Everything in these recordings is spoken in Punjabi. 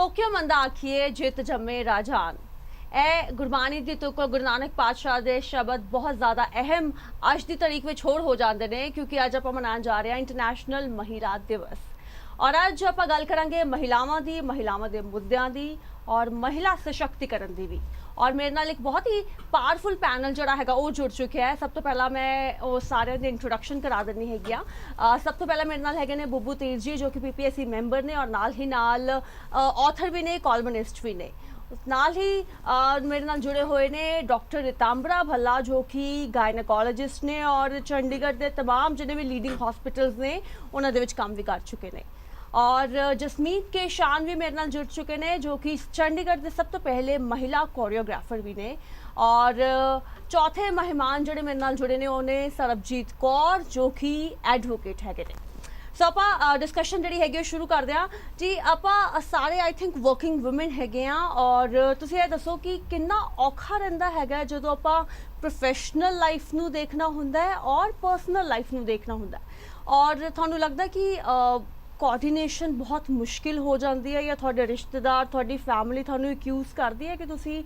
ਸੋਕਿਓ ਮੰਦਾ ਆਖੀਏ ਜਿਤ ਜੰਮੇ ਰਾਜਾਨ। ਇਹ ਗੁਰਬਾਣੀ ਦੀ ਤੁਕ ਗੁਰੂ ਨਾਨਕ ਪਾਤਸ਼ਾਹ ਦੇ ਸ਼ਬਦ ਬਹੁਤ ਜ਼ਿਆਦਾ ਅਹਿਮ ਅੱਜ ਦੀ ਤਾਰੀਖ ਵਿੱਚ ਹੋਰ ਹੋ ਜਾਂਦੇ ਨੇ, ਕਿਉਂਕਿ ਅੱਜ ਆਪਾਂ ਮਨਾਉਣ ਜਾ ਰਹੇ ਹਾਂ ਇੰਟਰਨੈਸ਼ਨਲ ਮਹਿਲਾ ਦਿਵਸ। ਔਰ ਅੱਜ ਆਪਾਂ ਗੱਲ ਕਰਾਂਗੇ ਮਹਿਲਾਵਾਂ ਦੀ, ਮਹਿਲਾਵਾਂ ਦੇ ਮੁੱਦਿਆਂ ਦੀ ਔਰ ਮਹਿਲਾ ਸਸ਼ਕਤੀਕਰਨ ਦੀ ਵੀ। ਔਰ ਮੇਰੇ ਨਾਲ ਇੱਕ ਬਹੁਤ ਹੀ ਪਾਵਰਫੁਲ ਪੈਨਲ ਜਿਹੜਾ ਹੈਗਾ ਉਹ ਜੁੜ ਚੁੱਕਿਆ ਹੈ। ਸਭ ਤੋਂ ਪਹਿਲਾਂ ਮੈਂ ਉਹ ਸਾਰਿਆਂ ਦੀ ਇੰਟਰੋਡਕਸ਼ਨ ਕਰਾ ਦਿੰਦੀ ਹੈਗੀ ਆ। ਸਭ ਤੋਂ ਪਹਿਲਾਂ ਮੇਰੇ ਨਾਲ ਹੈਗੇ ਨੇ ਬੱਬੂ ਤੀਰ ਜੀ, ਜੋ ਕਿ PPSC ਮੈਂਬਰ ਨੇ ਔਰ ਨਾਲ ਹੀ ਨਾਲ ਆਥਰ ਵੀ ਨੇ, ਕॉलमनिस्ट ਵੀ ਨੇ। ਨਾਲ ਹੀ ਮੇਰੇ ਨਾਲ ਜੁੜੇ ਹੋਏ ਨੇ ਡਾਕਟਰ ਰਿਤਾਂਬਰਾ ਭੱਲਾ, ਜੋ ਕਿ ਗਾਇਨੋਕੋਲੋਜਿਸਟ ਨੇ ਔਰ ਚੰਡੀਗੜ੍ਹ ਦੇ तमाम जिन्हें भी लीडिंग हॉस्पिटल्स ने उन्होंने विच काम भी कर चुके हैं। और जसमीत के शान भी मेरे नाल जुड़ चुके हैं, जो कि चंडीगढ़ के सब तो पहले महिला कोरियोग्राफर भी ने। और चौथे मेहमान जोड़े मेरे नाल जुड़े ने उन्हें सरबजीत कौर, जो कि एडवोकेट है। सो आप डिस्कशन जी है शुरू करते हैं जी। आप सारे आई थिंक वर्किंग वूमेन है और तुसीं ये दसो कि कितना औखा रहिंदा है जो आप प्रोफैशनल लाइफ नूं देखना हुंदा है और पर्सनल लाइफ नूं देखना हुंदा है, और तुहानूं लगदा कि कोऑर्डिनेशन बहुत मुश्किल हो जाती है, या थोड़े रिश्तेदार थोड़ी फैमिली थानू एक्यूज करती है कि तुसी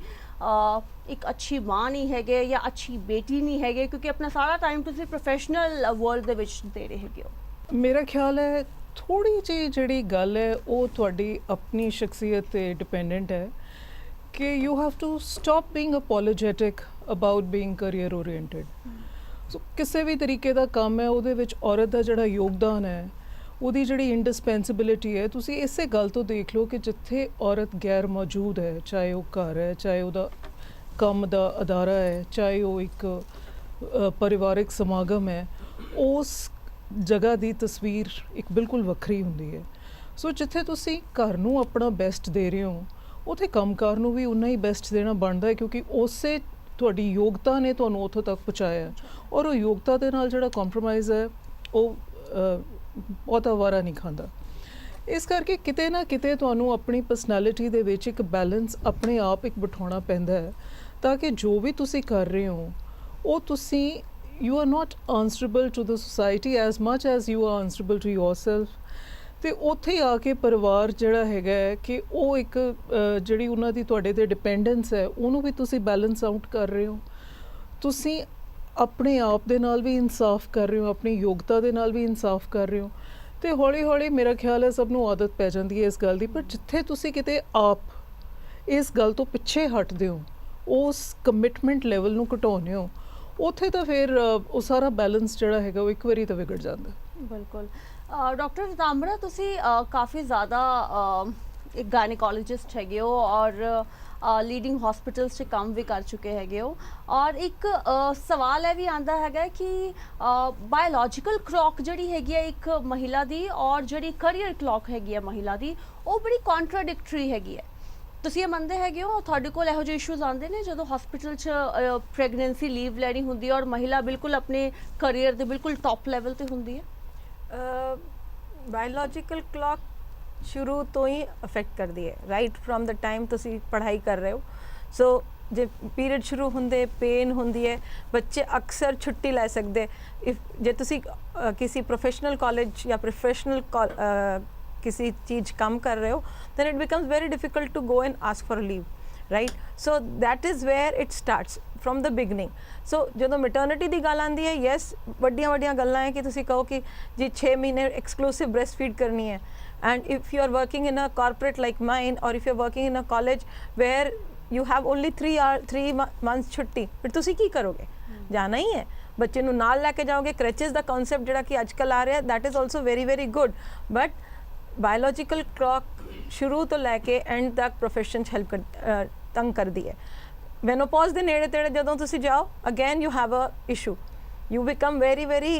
एक अच्छी माँ नहीं है या अच्छी बेटी नहीं है, क्योंकि अपना सारा टाइम तुसी प्रोफैशनल वर्ल्ड दे विच दे रहे हो? मेरा ख्याल है थोड़ी जी जिहड़ी गल है वो तुहाडी अपनी शख्सियत ते डिपेंडेंट है कि you have to stop being apologetic about being career oriented. So किसी भी तरीके का काम है उहदे विच औरत का जिहड़ा योगदान है, ਉਹਦੀ ਜਿਹੜੀ ਇੰਡਿਸਪੈਂਸਿਬਿਲਿਟੀ ਹੈ, ਤੁਸੀਂ ਇਸੇ ਗੱਲ ਤੋਂ ਦੇਖ ਲਓ ਕਿ ਜਿੱਥੇ ਔਰਤ ਗੈਰ ਮੌਜੂਦ ਹੈ, ਚਾਹੇ ਉਹ ਘਰ ਹੈ, ਚਾਹੇ ਉਹਦਾ ਕੰਮ ਦਾ ਅਦਾਰਾ ਹੈ, ਚਾਹੇ ਉਹ ਇੱਕ ਪਰਿਵਾਰਿਕ ਸਮਾਗਮ ਹੈ, ਉਸ ਜਗ੍ਹਾ ਦੀ ਤਸਵੀਰ ਇੱਕ ਬਿਲਕੁਲ ਵੱਖਰੀ ਹੁੰਦੀ ਹੈ। ਸੋ ਜਿੱਥੇ ਤੁਸੀਂ ਘਰ ਨੂੰ ਆਪਣਾ ਬੈਸਟ ਦੇ ਰਹੇ ਹੋ, ਉੱਥੇ ਕੰਮਕਾਰ ਨੂੰ ਵੀ ਉਨਾ ਹੀ ਬੈਸਟ ਦੇਣਾ ਬਣਦਾ ਹੈ, ਕਿਉਂਕਿ ਉਸੇ ਤੁਹਾਡੀ ਯੋਗਤਾ ਨੇ ਤੁਹਾਨੂੰ ਉੱਥੋਂ ਤੱਕ ਪਹੁੰਚਾਇਆ। ਔਰ ਉਹ ਯੋਗਤਾ ਦੇ ਨਾਲ ਜਿਹੜਾ ਕੰਪਰੋਮਾਈਜ਼ ਹੈ ਉਹ ਬਹੁਤਾ ਵਾਰਾ ਨਹੀਂ ਖਾਂਦਾ। ਇਸ ਕਰਕੇ ਕਿਤੇ ਨਾ ਕਿਤੇ ਤੁਹਾਨੂੰ ਆਪਣੀ ਪਰਸਨੈਲਿਟੀ ਦੇ ਵਿੱਚ ਇੱਕ ਬੈਲੈਂਸ ਆਪਣੇ ਆਪ ਇੱਕ ਬਿਠਾਉਣਾ ਪੈਂਦਾ ਹੈ, ਤਾਂ ਕਿ ਜੋ ਵੀ ਤੁਸੀਂ ਕਰ ਰਹੇ ਹੋ ਉਹ ਤੁਸੀਂ you are not answerable to the society as much as you are answerable to yourself। ਤੇ ਉੱਥੇ ਆ ਕੇ ਪਰਿਵਾਰ ਜਿਹੜਾ ਹੈਗਾ ਕਿ ਉਹ ਇੱਕ ਜਿਹੜੀ ਉਹਨਾਂ ਦੀ ਤੁਹਾਡੇ ਤੇ ਡਿਪੈਂਡੈਂਸ ਹੈ ਉਹਨੂੰ ਵੀ ਤੁਸੀਂ ਬੈਲੈਂਸ ਆਊਟ ਕਰ ਰਹੇ ਹੋ। ਤੁਸੀਂ ਆਪਣੇ ਆਪ ਦੇ ਨਾਲ ਵੀ ਇਨਸਾਫ ਕਰ ਰਹੇ ਹੋ, ਆਪਣੀ ਯੋਗਤਾ ਦੇ ਨਾਲ ਵੀ ਇਨਸਾਫ ਕਰ ਰਹੇ ਹੋ, ਤੇ ਹੌਲੀ ਹੌਲੀ ਮੇਰਾ ਖਿਆਲ ਹੈ ਸਭ ਨੂੰ ਆਦਤ ਪੈ ਜਾਂਦੀ ਹੈ ਇਸ ਗੱਲ ਦੀ। ਪਰ ਜਿੱਥੇ ਤੁਸੀਂ ਕਿਤੇ ਆਪ ਇਸ ਗੱਲ ਤੋਂ ਪਿੱਛੇ ਹਟਦੇ ਹੋ, ਉਸ ਕਮਿਟਮੈਂਟ ਲੈਵਲ ਨੂੰ ਘਟਾਉਂਦੇ ਹੋ, ਉੱਥੇ ਤਾਂ ਫਿਰ ਉਹ ਸਾਰਾ ਬੈਲੈਂਸ ਜਿਹੜਾ ਹੈਗਾ ਉਹ ਇੱਕ ਵਾਰੀ ਤਾਂ ਵਿਗੜ ਜਾਂਦਾ। ਬਿਲਕੁਲ। ਡਾਕਟਰ ਰਿਤਾਂਬਰਾ, ਤੁਸੀਂ ਕਾफ़ी ज़्यादा एक गायनोकोलॉजिस्ट हैगे हो और लीडिंग हॉस्पिटल्स से काम भी कर चुके हैगे हो, और एक सवाल है भी आंदा हैगा कि बायोलॉजिकल क्लॉक जिहड़ी हैगी है एक महिला दी और जिहड़ी करियर क्लॉक हैगी है महिला दी, वो बड़ी कॉन्ट्राडिक्टरी हैगी है। ਤੁਸੀਂ ਇਹ ਮੰਨਦੇ ਹੈਗੇ ਹੋ ਤੁਹਾਡੇ ਕੋਲ ਇਹੋ ਜਿਹੇ ਇਸ਼ੂਜ਼ ਆਉਂਦੇ ਨੇ ਜਦੋਂ ਹਸਪੀਟਲ 'ਚ ਪ੍ਰੈਗਨੈਂਸੀ ਲੀਵ ਲੈਣੀ ਹੁੰਦੀ ਹੈ ਔਰ ਮਹਿਲਾ ਬਿਲਕੁਲ ਆਪਣੇ ਕਰੀਅਰ ਦੇ ਬਿਲਕੁਲ ਟੌਪ ਲੈਵਲ ਤੇ ਹੁੰਦੀ ਹੈ? ਬਾਇਓਲੋਜੀਕਲ ਕਲੌਕ ਸ਼ੁਰੂ ਤੋਂ ਹੀ ਅਫੈਕਟ ਕਰਦੀ ਹੈ, ਰਾਈਟ ਫਰੋਮ ਦ ਟਾਈਮ ਤੁਸੀਂ ਪੜ੍ਹਾਈ ਕਰ ਰਹੇ ਹੋ। ਸੋ ਜੇ ਪੀਰੀਅਡ ਸ਼ੁਰੂ ਹੁੰਦੇ ਪੇਨ ਹੁੰਦੀ ਹੈ, ਬੱਚੇ ਅਕਸਰ ਛੁੱਟੀ ਲੈ ਸਕਦੇ। ਜੇ ਤੁਸੀਂ ਕਿਸੇ ਪ੍ਰੋਫੈਸ਼ਨਲ ਕਾਲਜ ਜਾਂ ਪ੍ਰੋਫੈਸ਼ਨਲ किसी चीज़ काम कर रहे हो, then it becomes very difficult to go and ask for a leave, right? So that is where it starts from the beginning. So ਜਦੋਂ maternity ਦੀ ਗੱਲ ਆਉਂਦੀ ਹੈ, yes ਵੱਡੀਆਂ ਵੱਡੀਆਂ ਗੱਲਾਂ ਹੈ ਕਿ ਤੁਸੀਂ ਕਹੋ ਕਿ ਜੀ 6 ਮਹੀਨੇ exclusive breastfeed ਕਰਨੀ ਹੈ, and if you are working in a corporate like mine or if you are working in a college where you have only 3 months ਛੁੱਟੀ, ਫਿਰ ਤੁਸੀਂ ਕੀ ਕਰੋਗੇ? ਜਾਣਾ ਹੀ ਹੈ, ਬੱਚੇ ਨੂੰ ਨਾਲ ਲੈ ਕੇ ਜਾਓਗੇ। crutches ਦਾ concept ਜਿਹੜਾ ਕਿ ਅੱਜ ਕੱਲ੍ਹ ਆ ਰਿਹਾ, that is also very very good, but biological clock ਸ਼ੁਰੂ ਤੋਂ ਲੈ ਕੇ ਐਂਡ ਤੱਕ ਪ੍ਰੋਫੈਸ਼ਨ 'ਚ ਹੈਲਪ ਤੰਗ ਕਰਦੀ ਹੈ। ਮੈਨੋਪੌਜ਼ ਦੇ ਨੇੜੇ ਤੇੜੇ ਜਦੋਂ ਤੁਸੀਂ ਜਾਓ, again you have a issue, you become very very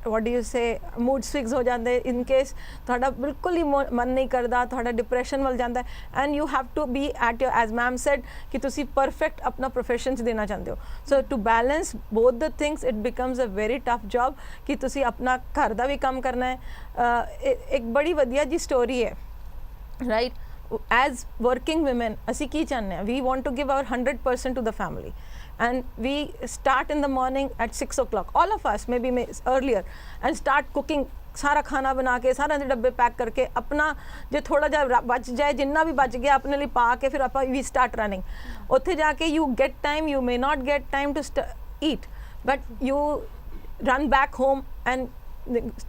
what do you say mood swings ਹੋ ਜਾਂਦੇ। ਇਨ ਕੇਸ ਤੁਹਾਡਾ ਬਿਲਕੁਲ ਹੀ ਮਨ ਨਹੀਂ ਕਰਦਾ, ਤੁਹਾਡਾ ਡਿਪਰੈਸ਼ਨ ਵੱਲ ਜਾਂਦਾ, and you have to be at your as ma'am said ਕਿ ਤੁਸੀਂ ਪਰਫੈਕਟ ਆਪਣਾ ਪ੍ਰੋਫੈਸ਼ਨ 'ਚ ਦੇਣਾ ਚਾਹੁੰਦੇ ਹੋ। So to balance both the things it becomes a very tough job ਕਿ ਤੁਸੀਂ ਆਪਣਾ ਘਰ ਦਾ ਵੀ ਕੰਮ ਕਰਨਾ ਹੈ। ਇੱਕ ਬੜੀ ਵਧੀਆ ਜੀ ਸਟੋਰੀ ਹੈ, ਰਾਈਟ? ਐਜ਼ ਵਰਕਿੰਗ ਵੂਮੈਨ ਅਸੀਂ ਕੀ ਚਾਹੁੰਦੇ ਹਾਂ? We want to give our 100% to the family, and we start in the morning at 6 o'clock, all of us, maybe earlier, and start cooking ਸਾਰਾ ਖਾਣਾ ਬਣਾ ਕੇ ਸਾਰਿਆਂ ਦੇ ਡੱਬੇ ਪੈਕ ਕਰਕੇ ਆਪਣਾ ਜੇ ਥੋੜਾ ਜਿਹਾ ਬਚ ਜਾਏ ਜਿੰਨਾ ਵੀ ਬਚ ਗਿਆ ਆਪਣੇ ਲਈ ਪਾ ਕੇ ਫਿਰ ਆਪਾਂ ਵੀ ਸਟਾਰਟ ਰਨਿੰਗ ਉੱਥੇ ਜਾ ਕੇ you get time you may not get time to eat but you run back home and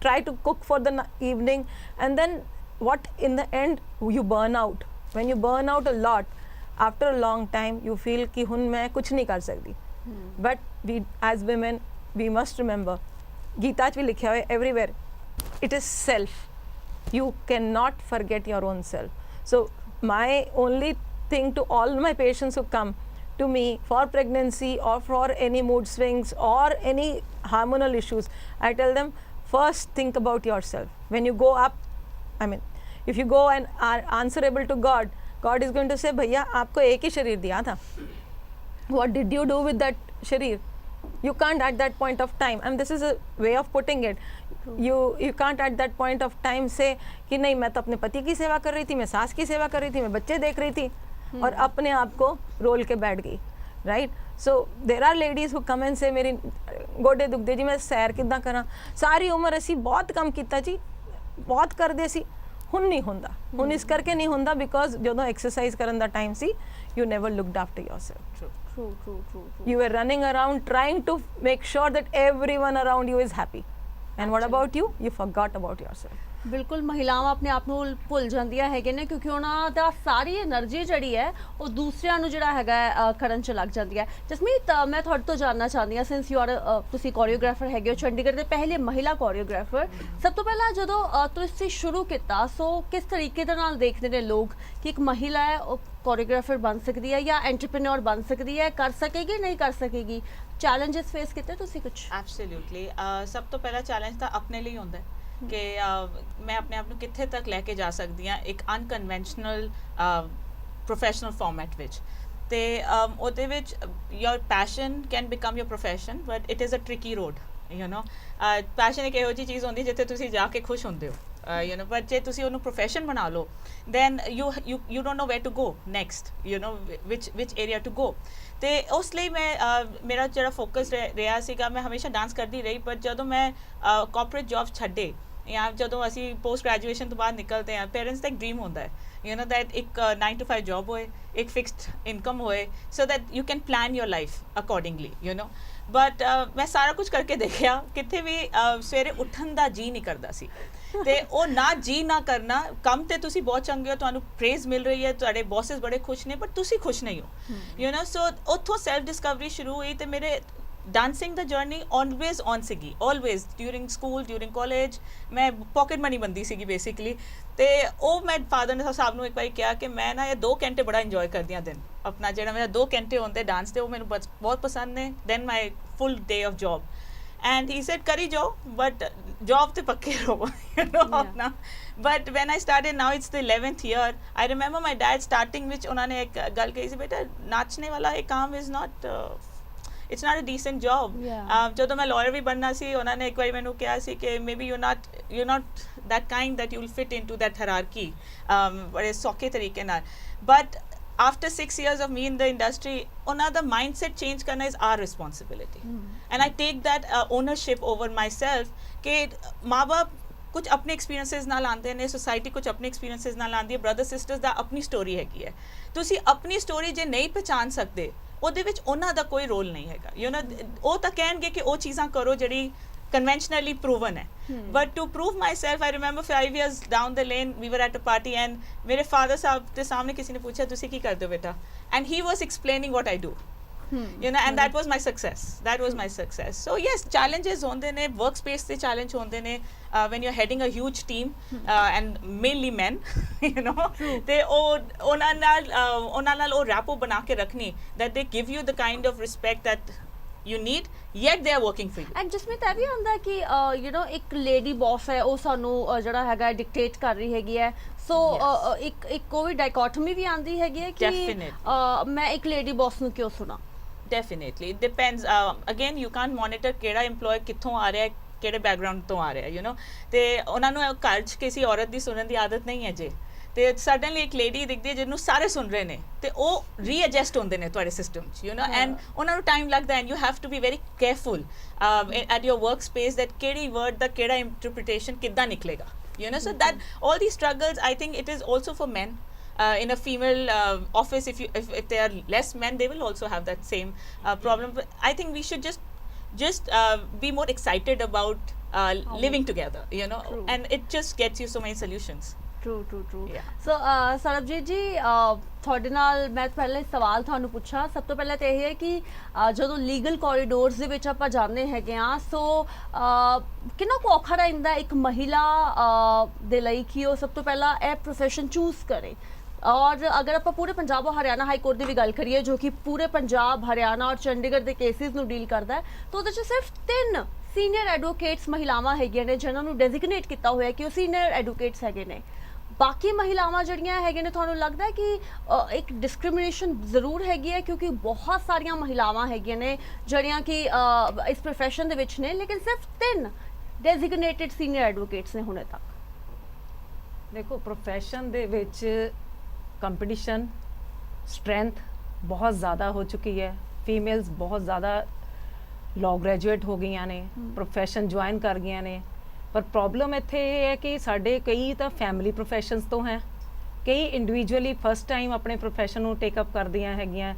try to cook for the evening and then what in the end you burn out when you burn out a lot after a long time you feel कि हुन मैं कुछ नहीं कर सकती but we as women we must remember Gita च भी लिखा है everywhere it is self you cannot forget your own self so my only thing to all my patients who come to me for pregnancy or for any mood swings or any hormonal issues I tell them first think about yourself when you go up I mean if you go and are answerable to God is going to say भैया आपको एक ही शरीर दिया था what did you do with that शरीर you can't at that point of time and this is a way of putting it you can't at that point of time say कि नहीं मैं तो अपने पति की सेवा कर रही थी मैं सास की सेवा कर रही थी मैं बच्चे देख रही थी और अपने आप को रोल के बैठ गई right so there are ladies who come and say मेरी गोडे दुखदे जी मैं सैर किद्दां करा सारी उम्र असी बहुत कम किया जी बहुत करदे सी हुण नहीं हुंदा हुण इस करके नहीं हुंदा बिकॉज जदों एक्सरसाइज करन दा time see you never looked after yourself true you were running around trying to make sure that everyone around you is happy and what about you forgot about yourself ਬਿਲਕੁਲ ਮਹਿਲਾਵਾਂ ਆਪਣੇ ਆਪ ਨੂੰ ਭੁੱਲ ਜਾਂਦੀਆਂ ਹੈਗੇ ਨੇ ਕਿਉਂਕਿ ਉਹਨਾਂ ਦਾ ਸਾਰੀ એનર્ਜੀ ਜਿਹੜੀ ਹੈ ਉਹ ਦੂਸਰਿਆਂ ਨੂੰ ਜਿਹੜਾ ਹੈਗਾ ਕਰਨ ਚ ਲੱਗ ਜਾਂਦੀ ਹੈ ਜਸਮੀਤ ਮੈਂ ਤੁਹਾਡੇ ਤੋਂ ਜਾਨਣਾ ਚਾਹੁੰਦੀ ਹਾਂ ਸਿੰਸ ਯੂ ਆਰ ਤੁਸੀਂ ਕੋਰੀਓਗ੍ਰਾਫਰ ਹੈਗੇ ਹੋ ਚੰਡੀਗੜ੍ਹ ਦੇ ਪਹਿਲੇ ਮਹਿਲਾ ਕੋਰੀਓਗ੍ਰਾਫਰ ਸਭ ਤੋਂ ਪਹਿਲਾਂ ਜਦੋਂ ਤੁਸੀਂ ਸ਼ੁਰੂ ਕੀਤਾ ਸੋ ਕਿਸ ਤਰੀਕੇ ਦੇ ਨਾਲ ਦੇਖਦੇ ਨੇ ਲੋਕ ਕਿ ਇੱਕ ਮਹਿਲਾ ਹੈ ਉਹ ਕੋਰੀਓਗ੍ਰਾਫਰ ਬਣ ਸਕਦੀ ਹੈ ਜਾਂ ਐਂਟਰਪ੍ਰੀਨਿਓਰ ਬਣ ਸਕਦੀ ਹੈ ਕਰ ਸਕੇਗੀ ਨਹੀਂ ਕਰ ਸਕੇਗੀ ਚੈਲੰਜਸ ਫੇਸ ਕੀਤੇ ਤੁਸੀਂ ਕੁਝ ਐਬਸੋਲੂਟਲੀ ਸਭ ਤੋਂ ਪਹਿਲਾ ਚੈਲੰਜ ਤਾਂ ਆਪਣੇ ਲਈ ਹੁੰਦਾ ਹੈ ਕਿ ਮੈਂ ਆਪਣੇ ਆਪ ਨੂੰ ਕਿੱਥੇ ਤੱਕ ਲੈ ਕੇ ਜਾ ਸਕਦੀ ਹਾਂ ਇੱਕ ਅਨਕਨਵੈਨਸ਼ਨਲ ਪ੍ਰੋਫੈਸ਼ਨਲ ਫਾਰਮੈਟ ਵਿੱਚ ਤੇ ਉਹਦੇ ਵਿੱਚ your passion can become your profession but it is a tricky road you know passion ਇੱਕ ਇਹੋ ਜਿਹੀ ਚੀਜ਼ ਹੁੰਦੀ ਜਿੱਥੇ ਤੁਸੀਂ ਜਾ ਕੇ ਖੁਸ਼ ਹੁੰਦੇ ਹੋ ਯੂ ਨੋ ਬਟ ਜੇ ਤੁਸੀਂ ਉਹਨੂੰ ਪ੍ਰੋਫੈਸ਼ਨ ਬਣਾ ਲਓ then you don't know where to go next you know which area to go ਤੇ ਉਸ ਲਈ ਮੈਂ ਮੇਰਾ ਜਿਹੜਾ ਫੋਕਸ ਰਿਹਾ ਸੀਗਾ ਮੈਂ ਹਮੇਸ਼ਾ ਡਾਂਸ ਕਰਦੀ ਰਹੀ ਪਰ ਜਦੋਂ ਮੈਂ ਕਾਰਪੋਰੇਟ ਜੌਬ ਛੱਡੇ ਜਾਂ ਜਦੋਂ ਅਸੀਂ ਪੋਸਟ ਗ੍ਰੈਜੂਏਸ਼ਨ ਤੋਂ ਬਾਅਦ ਨਿਕਲਦੇ ਹਾਂ ਪੇਰੈਂਟਸ ਦਾ ਇੱਕ ਡ੍ਰੀਮ ਹੁੰਦਾ ਹੈ ਯੂ ਨੋ ਦੈਟ ਇੱਕ 9 to 5 ਜੌਬ ਹੋਏ ਇੱਕ ਫਿਕਸਡ ਇਨਕਮ ਹੋਏ so that you can plan your life accordingly you know but ਮੈਂ ਸਾਰਾ ਕੁਝ ਕਰਕੇ ਦੇਖਿਆ ਕਿੱਥੇ ਵੀ ਸਵੇਰੇ ਉੱਠਣ ਦਾ ਜੀ ਨਹੀਂ ਕਰਦਾ ਸੀ ਤੇ ਉਹ ਨਾ ਜੀ ਨਾ ਕਰਨਾ ਕੰਮ ਤੇ ਤੁਸੀਂ ਬਹੁਤ ਚੰਗੇ ਹੋ ਤੁਹਾਨੂੰ ਪ੍ਰੇਜ਼ ਮਿਲ ਰਹੀ ਹੈ ਤੁਹਾਡੇ ਬੌਸਸ ਬੜੇ ਖੁਸ਼ ਨੇ ਪਰ ਤੁਸੀਂ ਖੁਸ਼ ਨਹੀਂ ਹੋ ਯੂ ਨੋ ਸੋ ਉੱਥੋਂ ਸੈਲਫ ਡਿਸਕਵਰੀ ਸ਼ੁਰੂ ਹੋਈ ਤੇ ਮੇਰੇ dancing the journey always on सीगी always during school during college मैं पॉकेट मनी बनती सीगी बेसिकली तो वो मैं फादर ने साहब ने एक बार कहा कि मैं ना ये 2 घंटे बड़ा इंजॉय करदी हाँ दिन अपना जो मेरा 2 घंटे होंगे डांस के वो मैंने बहुत पसंद ने then my full day of job and he said करी जाओ बट जॉब तो पक्के रहो you know अपना but when I started now it's the 11th year I remember my dad starting which उन्होंने एक गल कही सी बेटा नाचने वाला एक काम is not it's not a decent job ਜਦੋਂ ਮੈਂ lawyer ਵੀ ਬਣਨਾ ਸੀ ਉਹਨਾਂ ਨੇ ਇੱਕ ਵਾਰੀ ਮੈਨੂੰ ਕਿਹਾ ਸੀ ਕਿ maybe you're not that kind that you'll fit into that hierarchy ਬੜੇ ਸੌਖੇ ਤਰੀਕੇ ਨਾਲ but after 6 years of me in the industry ਉਹਨਾਂ ਦਾ mindset change ਕਰਨਾ is our responsibility and I take that ownership over myself ਕਿ ਮਾਂ-ਬਾਪ ਕੁਝ ਆਪਣੇ ਐਕਸਪੀਰੀਐਂਸਸ ਨਾਲ ਆਉਂਦੇ ਨੇ ਸੋਸਾਇਟੀ ਕੁਝ ਆਪਣੇ ਐਕਸਪੀਰੀਐਂਸਸ ਨਾਲ ਆਉਂਦੀ ਹੈ ਬ੍ਰਦਰ ਸਿਸਟਰਸ ਦਾ ਆਪਣੀ ਸਟੋਰੀ ਹੈਗੀ ਹੈ ਤੁਸੀਂ ਆਪਣੀ ਸਟੋਰੀ ਜੇ ਨਹੀਂ ਪਛਾਣ ਸਕਦੇ ਉਹਦੇ ਵਿੱਚ ਉਹਨਾਂ ਦਾ ਕੋਈ ਰੋਲ ਨਹੀਂ ਹੈਗਾ ਯੂ ਨੋ ਉਹ ਤਾਂ ਕਹਿਣਗੇ ਕਿ ਉਹ ਚੀਜ਼ਾਂ ਕਰੋ ਜਿਹੜੀ conventionally proven ਹੈ but to prove myself I remember 5 years down the lane we were at a party and ਮੇਰੇ father ਸਾਹਿਬ ਦੇ ਸਾਹਮਣੇ ਕਿਸੇ ਨੇ ਪੁੱਛਿਆ ਤੁਸੀਂ ਕੀ ਕਰਦੇ ਹੋ ਬੇਟਾ and he was explaining what I do you know and that was my success so yes challenges ਹੁੰਦੇ ਨੇ workspace ਤੇ challenge ਹੁੰਦੇ ਨੇ when you're heading a huge team and mainly men you know ਤੇ ਉਹਨਾਂ ਨਾਲ ਉਹ ਰੈਪੋ ਬਣਾ ਕੇ ਰੱਖਣੀ that they give you the kind of respect that you need yet they are working for you and ਜਿਸਮੇ ਤਾਂ ਵੀ ਹੁੰਦਾ ਕਿ you know ਇੱਕ ਲੇਡੀ ਬੌਸ ਹੈ ਉਹ ਸਾਨੂੰ ਜਿਹੜਾ ਹੈਗਾ ਡਿਕਟੇਟ ਕਰ ਰਹੀ ਹੈਗੀ ਹੈ ਸੋ ਇੱਕ ਕੋਈ ਡਾਇਕੋਟਮੀ ਵੀ ਆਂਦੀ ਹੈਗੀ ਹੈ ਕਿ ਮੈਂ ਇੱਕ ਲੇਡੀ ਬੌਸ ਨੂੰ ਕਿਉਂ ਸੁਣਾ definitely it depends again you can't monitor ਕਿਹੜਾ EMPLOYE ਕਿੱਥੋਂ ਆ ਰਿਹਾ ਹੈ ਕਿਹੜੇ ਬੈਕਗ੍ਰਾਉਂਡ ਤੋਂ ਆ ਰਿਹਾ ਯੂ نو ਤੇ ਉਹਨਾਂ ਨੂੰ ਘਰ 'ਚ ਕਿਸੇ ਔਰਤ ਦੀ ਸੁਣਨ ਦੀ ਆਦਤ ਨਹੀਂ ਹੈ ਜੇ ਤੇ ਸਡਨਲੀ ਇੱਕ ਲੇਡੀ ਦਿਖਦੀ ਹੈ ਜਿਹਨੂੰ ਸਾਰੇ ਸੁਣ ਰਹੇ ਨੇ ਤੇ ਉਹ ਰੀਐਡਜਸਟ ਹੁੰਦੇ ਨੇ ਤੁਹਾਡੇ ਸਿਸਟਮ 'ਚ ਐਂਡ ਉਹਨਾਂ ਨੂੰ ਟਾਈਮ ਲੱਗਦਾ and you have to be very careful at your work space that ਕਿਹੜੀ ਵਰਡ ਦਾ ਕਿਹੜਾ ਇੰਟਰਪ੍ਰੀਟੇਸ਼ਨ ਕਿੱਦਾਂ ਨਿਕਲੇਗਾ so that all these struggles, I think it is also for men. In a female office, if there are less men, they will also have that same problem. But I think we should just be more excited about living together, True. and it just gets you so many solutions. True Yeah. ਸੋ ਸਰਬਜੀਤ ਜੀ ਤੁਹਾਡੇ ਨਾਲ ਮੈਂ ਪਹਿਲੇ ਸਵਾਲ ਤੁਹਾਨੂੰ ਪੁੱਛਾਂ ਸਭ ਤੋਂ ਪਹਿਲਾਂ ਤਾਂ ਇਹ ਹੈ ਕਿ ਜਦੋਂ ਲੀਗਲ ਕੋਰੀਡੋਰਸ ਦੇ ਵਿੱਚ ਆਪਾਂ ਜਾਂਦੇ ਹੈਗੇ ਆ ਸੋ ਕਿੰਨਾ ਕੁ ਔਖਾ ਰਹਿੰਦਾ ਇੱਕ ਮਹਿਲਾ ਦੇ ਲਈ ਕਿ ਉਹ ਸਭ ਤੋਂ ਪਹਿਲਾਂ ਇਹ ਪ੍ਰੋਫੈਸ਼ਨ ਚੂਜ਼ ਕਰੇ ਔਰ ਅਗਰ ਆਪਾਂ ਪੂਰੇ ਪੰਜਾਬ ਔਰ ਹਰਿਆਣਾ ਹਾਈ ਕੋਰਟ ਦੀ ਵੀ ਗੱਲ ਕਰੀਏ ਜੋ ਕਿ ਪੂਰੇ ਪੰਜਾਬ ਹਰਿਆਣਾ ਔਰ ਚੰਡੀਗੜ੍ਹ ਦੇ ਕੇਸਿਸ ਨੂੰ ਡੀਲ ਕਰਦਾ ਹੈ ਤਾਂ ਉਹਦੇ 'ਚ ਸਿਰਫ 3 ਸੀਨੀਅਰ ਐਡਵੋਕੇਟਸ ਮਹਿਲਾਵਾਂ ਹੈਗੀਆਂ ਨੇ ਜਿਨ੍ਹਾਂ ਨੂੰ ਡੈਜ਼ਿਗਨੇਟ ਕੀਤਾ ਹੋਇਆ ਕਿ ਉਹ ਸੀਨੀਅਰ ਐਡਵੋਕੇਟਸ ਹੈਗੇ ਨੇ ਬਾਕੀ ਮਹਿਲਾਵਾਂ ਜਿਹੜੀਆਂ ਹੈਗੇ ਨੇ ਤੁਹਾਨੂੰ ਲੱਗਦਾ ਹੈ ਕਿ ਇੱਕ ਡਿਸਕ੍ਰਿਮੀਨੇਸ਼ਨ ਜ਼ਰੂਰ ਹੈਗੀ ਹੈ ਕਿਉਂਕਿ ਬਹੁਤ ਸਾਰੀਆਂ ਮਹਿਲਾਵਾਂ ਹੈਗੀਆਂ ਨੇ ਜਿਹੜੀਆਂ ਕਿ ਇਸ ਪ੍ਰੋਫੈਸ਼ਨ ਦੇ ਵਿੱਚ ਨੇ ਲੇਕਿਨ ਸਿਰਫ 3 ਡੈਜ਼ਿਗਨੇਟਿਡ ਸੀਨੀਅਰ ਐਡਵੋਕੇਟਸ ਨੇ ਹੁਣੇ ਤੱਕ ਦੇਖੋ ਪ੍ਰੋਫੈਸ਼ਨ ਦੇ ਵਿੱਚ ਕੰਪੀਟੀਸ਼ਨ ਸਟਰੈਂਥ ਬਹੁਤ ਜ਼ਿਆਦਾ ਹੋ ਚੁੱਕੀ ਹੈ ਫੀਮੇਲਸ ਬਹੁਤ ਜ਼ਿਆਦਾ ਲਾਅ ਗ੍ਰੈਜੂਏਟ ਹੋ ਗਈਆਂ ਨੇ ਪ੍ਰੋਫੈਸ਼ਨ ਜੁਆਇਨ ਕਰ ਗਈਆਂ ਨੇ ਪਰ ਪ੍ਰੋਬਲਮ ਇੱਥੇ ਇਹ ਹੈ ਕਿ ਸਾਡੇ ਕਈ ਤਾਂ ਫੈਮਿਲੀ ਪ੍ਰੋਫੈਸ਼ਨਸ ਤੋਂ ਹੈ ਕਈ ਇੰਡੀਵਿਜੂਅਲੀ ਫਸਟ ਟਾਈਮ ਆਪਣੇ ਪ੍ਰੋਫੈਸ਼ਨ ਨੂੰ ਟੇਕ ਅਪ ਕਰਦੀਆਂ ਹੈਗੀਆਂ